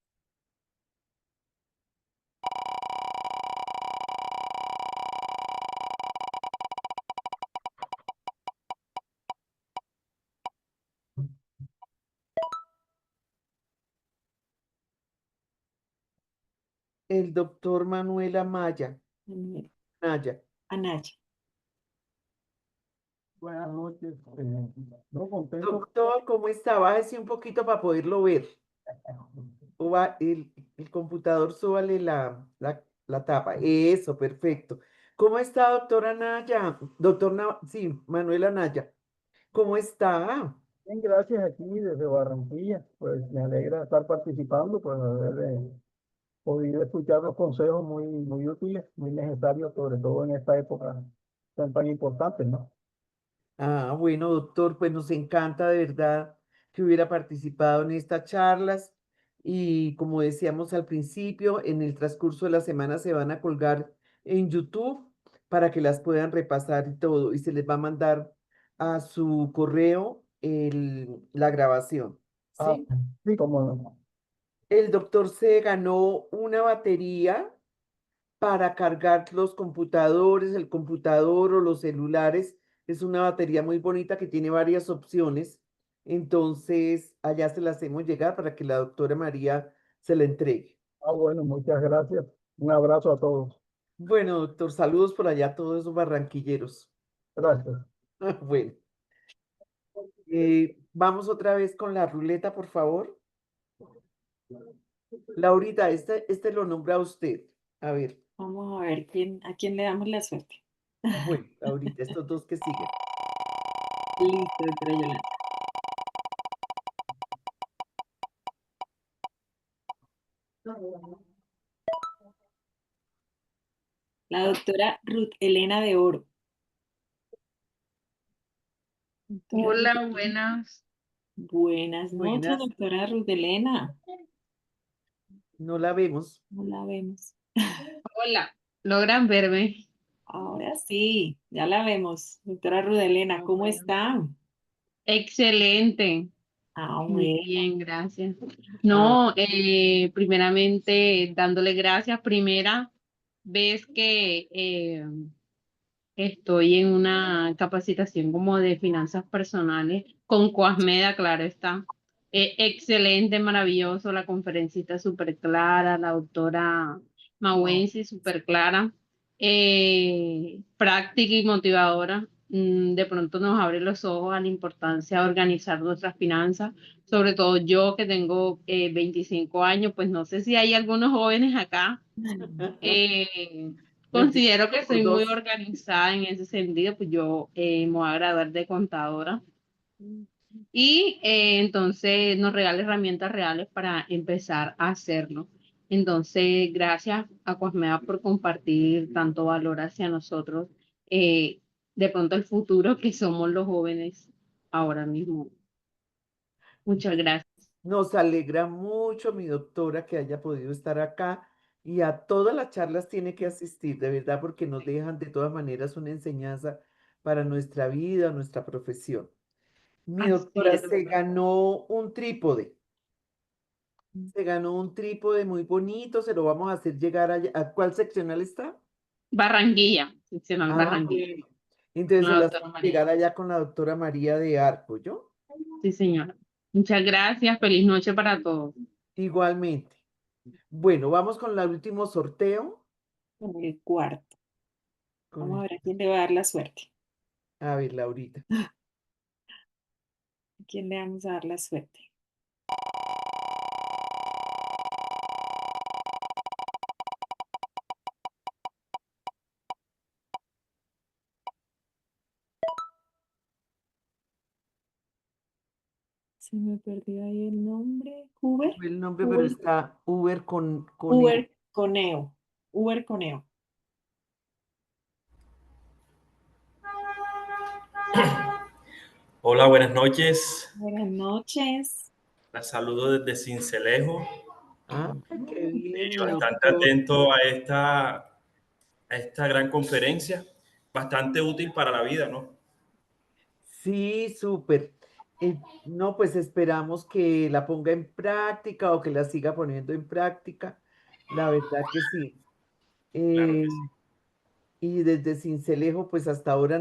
El doctor Manuel Amaya. Manuel Naya. Anaya. Buenas noches. No contento. Doctor, ¿cómo está? Bájese un poquito para poderlo ver. El computador, súbale la tapa. Eso, perfecto. ¿Cómo está, doctora Naya? Sí, Manuel Anaya. ¿Cómo está? Bien, gracias aquí desde Barranquilla. Pues me alegra estar participando, pues haber podido escuchar los consejos muy útiles, muy necesarios, sobre todo en esta época tan importante, ¿no? Ah, bueno, doctor, pues nos encanta de verdad que hubiera participado en estas charlas y como decíamos al principio, en el transcurso de la semana se van a colgar en YouTube para que las puedan repasar y todo y se les va a mandar a su correo la grabación, Ah, ¿sí? sí, como no. El doctor se ganó una batería para cargar los computadores, el computador o los celulares. Es una batería muy bonita que tiene varias opciones. Entonces, allá se la hacemos llegar para que la doctora María se la entregue. Ah, bueno, muchas gracias. Un abrazo a todos. Bueno, doctor, saludos por allá a todos esos barranquilleros. Gracias. Bueno, vamos otra vez con la ruleta, por favor. Laurita, este lo nombra usted. A ver, Vamos a ver a quién le damos la suerte. bueno, Laurita, estos dos que siguen. Listo, doctora Yolanda. La doctora Ruth Elena de Oro. Doctora Ruth Hola, Elena. buenas. Buenas noches, Buenas, doctora Ruth Elena. no la vemos. No la vemos. Hola, ¿logran verme? Ahora sí, ya la vemos. Doctora Ruth Elena, ¿cómo está? Excelente. Ah, Muy bueno. bien, gracias. Ah, No, primeramente dándole gracias. Primera vez que estoy en una capacitación como de finanzas personales con Coasmeda, claro está. Excelente, maravilloso, la conferencista súper clara, la doctora no. Mawensi súper clara, práctica y motivadora. De pronto nos abre los ojos a la importancia de organizar nuestras finanzas, sobre todo yo que tengo 25 años, pues no sé si hay algunos jóvenes acá. Eh, Considero que 25 por soy muy 2. organizada en ese sentido, pues yo me voy a graduar de contadora y entonces nos regala herramientas reales para empezar a hacerlo. Entonces, gracias a Cosmea por compartir tanto valor hacia nosotros, eh, de pronto el futuro que somos los jóvenes ahora mismo. Muchas gracias. Nos alegra mucho, mi doctora, que haya podido estar acá y a todas las charlas tiene que asistir, de verdad, porque nos dejan de todas maneras una enseñanza para nuestra vida, nuestra profesión. Mi Así doctora es. se ganó un trípode muy bonito, se lo vamos a hacer llegar allá. ¿A cuál seccional está? Barranquilla, seccional Ah, Barranquilla, bueno. Entonces con se la las doctora vamos a María. llegar allá con la doctora María de Arco, ¿yo? Sí, señora. Muchas gracias. Feliz noche para todos. Igualmente. Bueno, vamos con el último sorteo. Con el cuarto. Con Vamos a el- ver a quién le va a dar la suerte. A ver, Laurita. ¿A quién le vamos a dar la suerte? Se me perdió ahí el nombre. Uber. El nombre, pero Uber. está Uber con E. Uber Coneo. Uber Coneo. Hola, buenas noches. Buenas noches. La saludo desde Sincelejo. Ah, qué bien, mi Bastante doctor. atento a esta gran conferencia. Bastante útil para la vida, ¿no? Sí, súper. No, pues esperamos que la ponga en práctica o que la siga poniendo en práctica. La verdad que sí. Claro que Eh, sí. y desde Sincelejo, pues hasta ahora,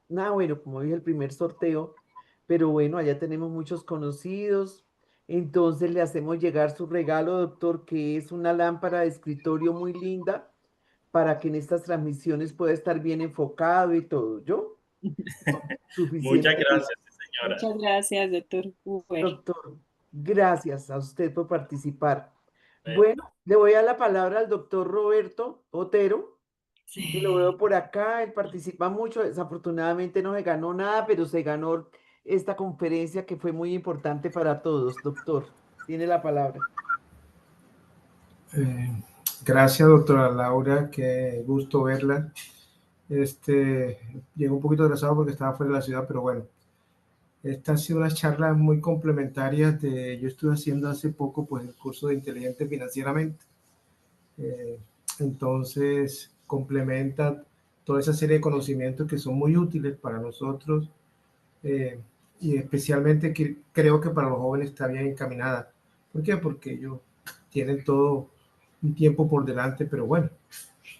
nada, bueno, como dije, el primer sorteo, pero bueno, allá tenemos muchos conocidos. Entonces le hacemos llegar su regalo, doctor, que es una lámpara de escritorio muy linda para que en estas transmisiones pueda estar bien enfocado y todo. ¿Yo? Muchas Suficiente. gracias, sí, señora. Muchas gracias, doctor Huber. Doctor, gracias a usted por participar. Perfecto. Bueno, le voy a la palabra al doctor Roberto Otero, que lo veo Sí. por acá. Él participa mucho. Desafortunadamente no se ganó nada, pero se ganó esta conferencia que fue muy importante para todos. Doctor, tiene la palabra. Eh, Gracias, doctora Laura, qué gusto verla. Llegué un poquito atrasado porque estaba fuera de la ciudad, pero bueno, esta ha sido una charla muy complementaria yo estuve haciendo hace poco pues el curso de Inteligente Financieramente. Eh, entonces, complementa toda esa serie de conocimientos que son muy útiles para nosotros y especialmente que creo que para los jóvenes está bien encaminada. ¿Por qué? Porque ellos tienen todo un tiempo por delante, pero bueno,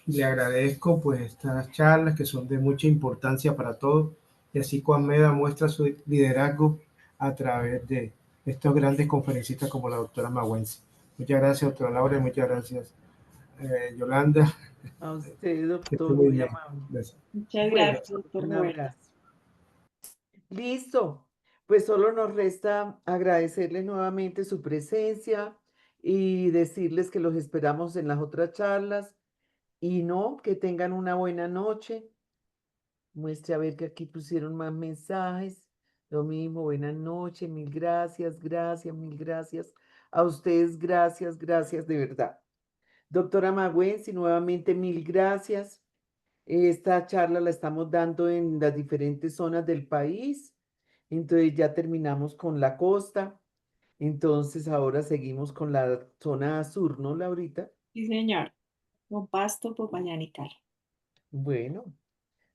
le agradezco pues estas charlas que son de mucha importancia para todos y así Juan Meda muestra su liderazgo a través de estos grandes conferencistas como la doctora Magüense. Muchas gracias, doctora Laura, y muchas gracias, Yolanda. A usted, Que esté doctor, muy muy bien. amable. Gracias. Muchas Bueno, gracias, doctor un Huber. abrazo. Listo. Pues solo nos resta agradecerles nuevamente su presencia y decirles que los esperamos en las otras charlas y no, que tengan una buena noche. Muestre a ver que aquí pusieron más mensajes. Lo mismo, buenas noches, mil gracias, gracias, mil gracias. A ustedes, gracias, gracias de verdad. Doctora Magüenzi, nuevamente mil gracias. Esta charla la estamos dando en las diferentes zonas del país. Entonces ya terminamos con la costa. Entonces ahora seguimos con la zona sur, ¿no, Laurita? Sí, señor. Con Pasto, Popayán y Cali. Bueno,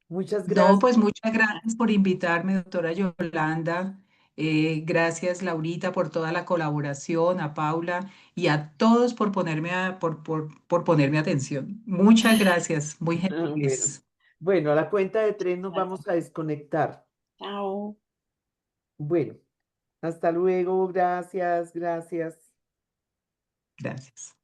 muchas No, gracias. pues muchas gracias por invitarme, doctora Yolanda. Gracias, Laurita, por toda la colaboración, a Paula y a todos por por ponerme atención. Muchas gracias, muy Bueno, gentiles. bueno, a la cuenta de tres nos Gracias. vamos a desconectar. Chao. Bueno, hasta luego, gracias, gracias. Gracias.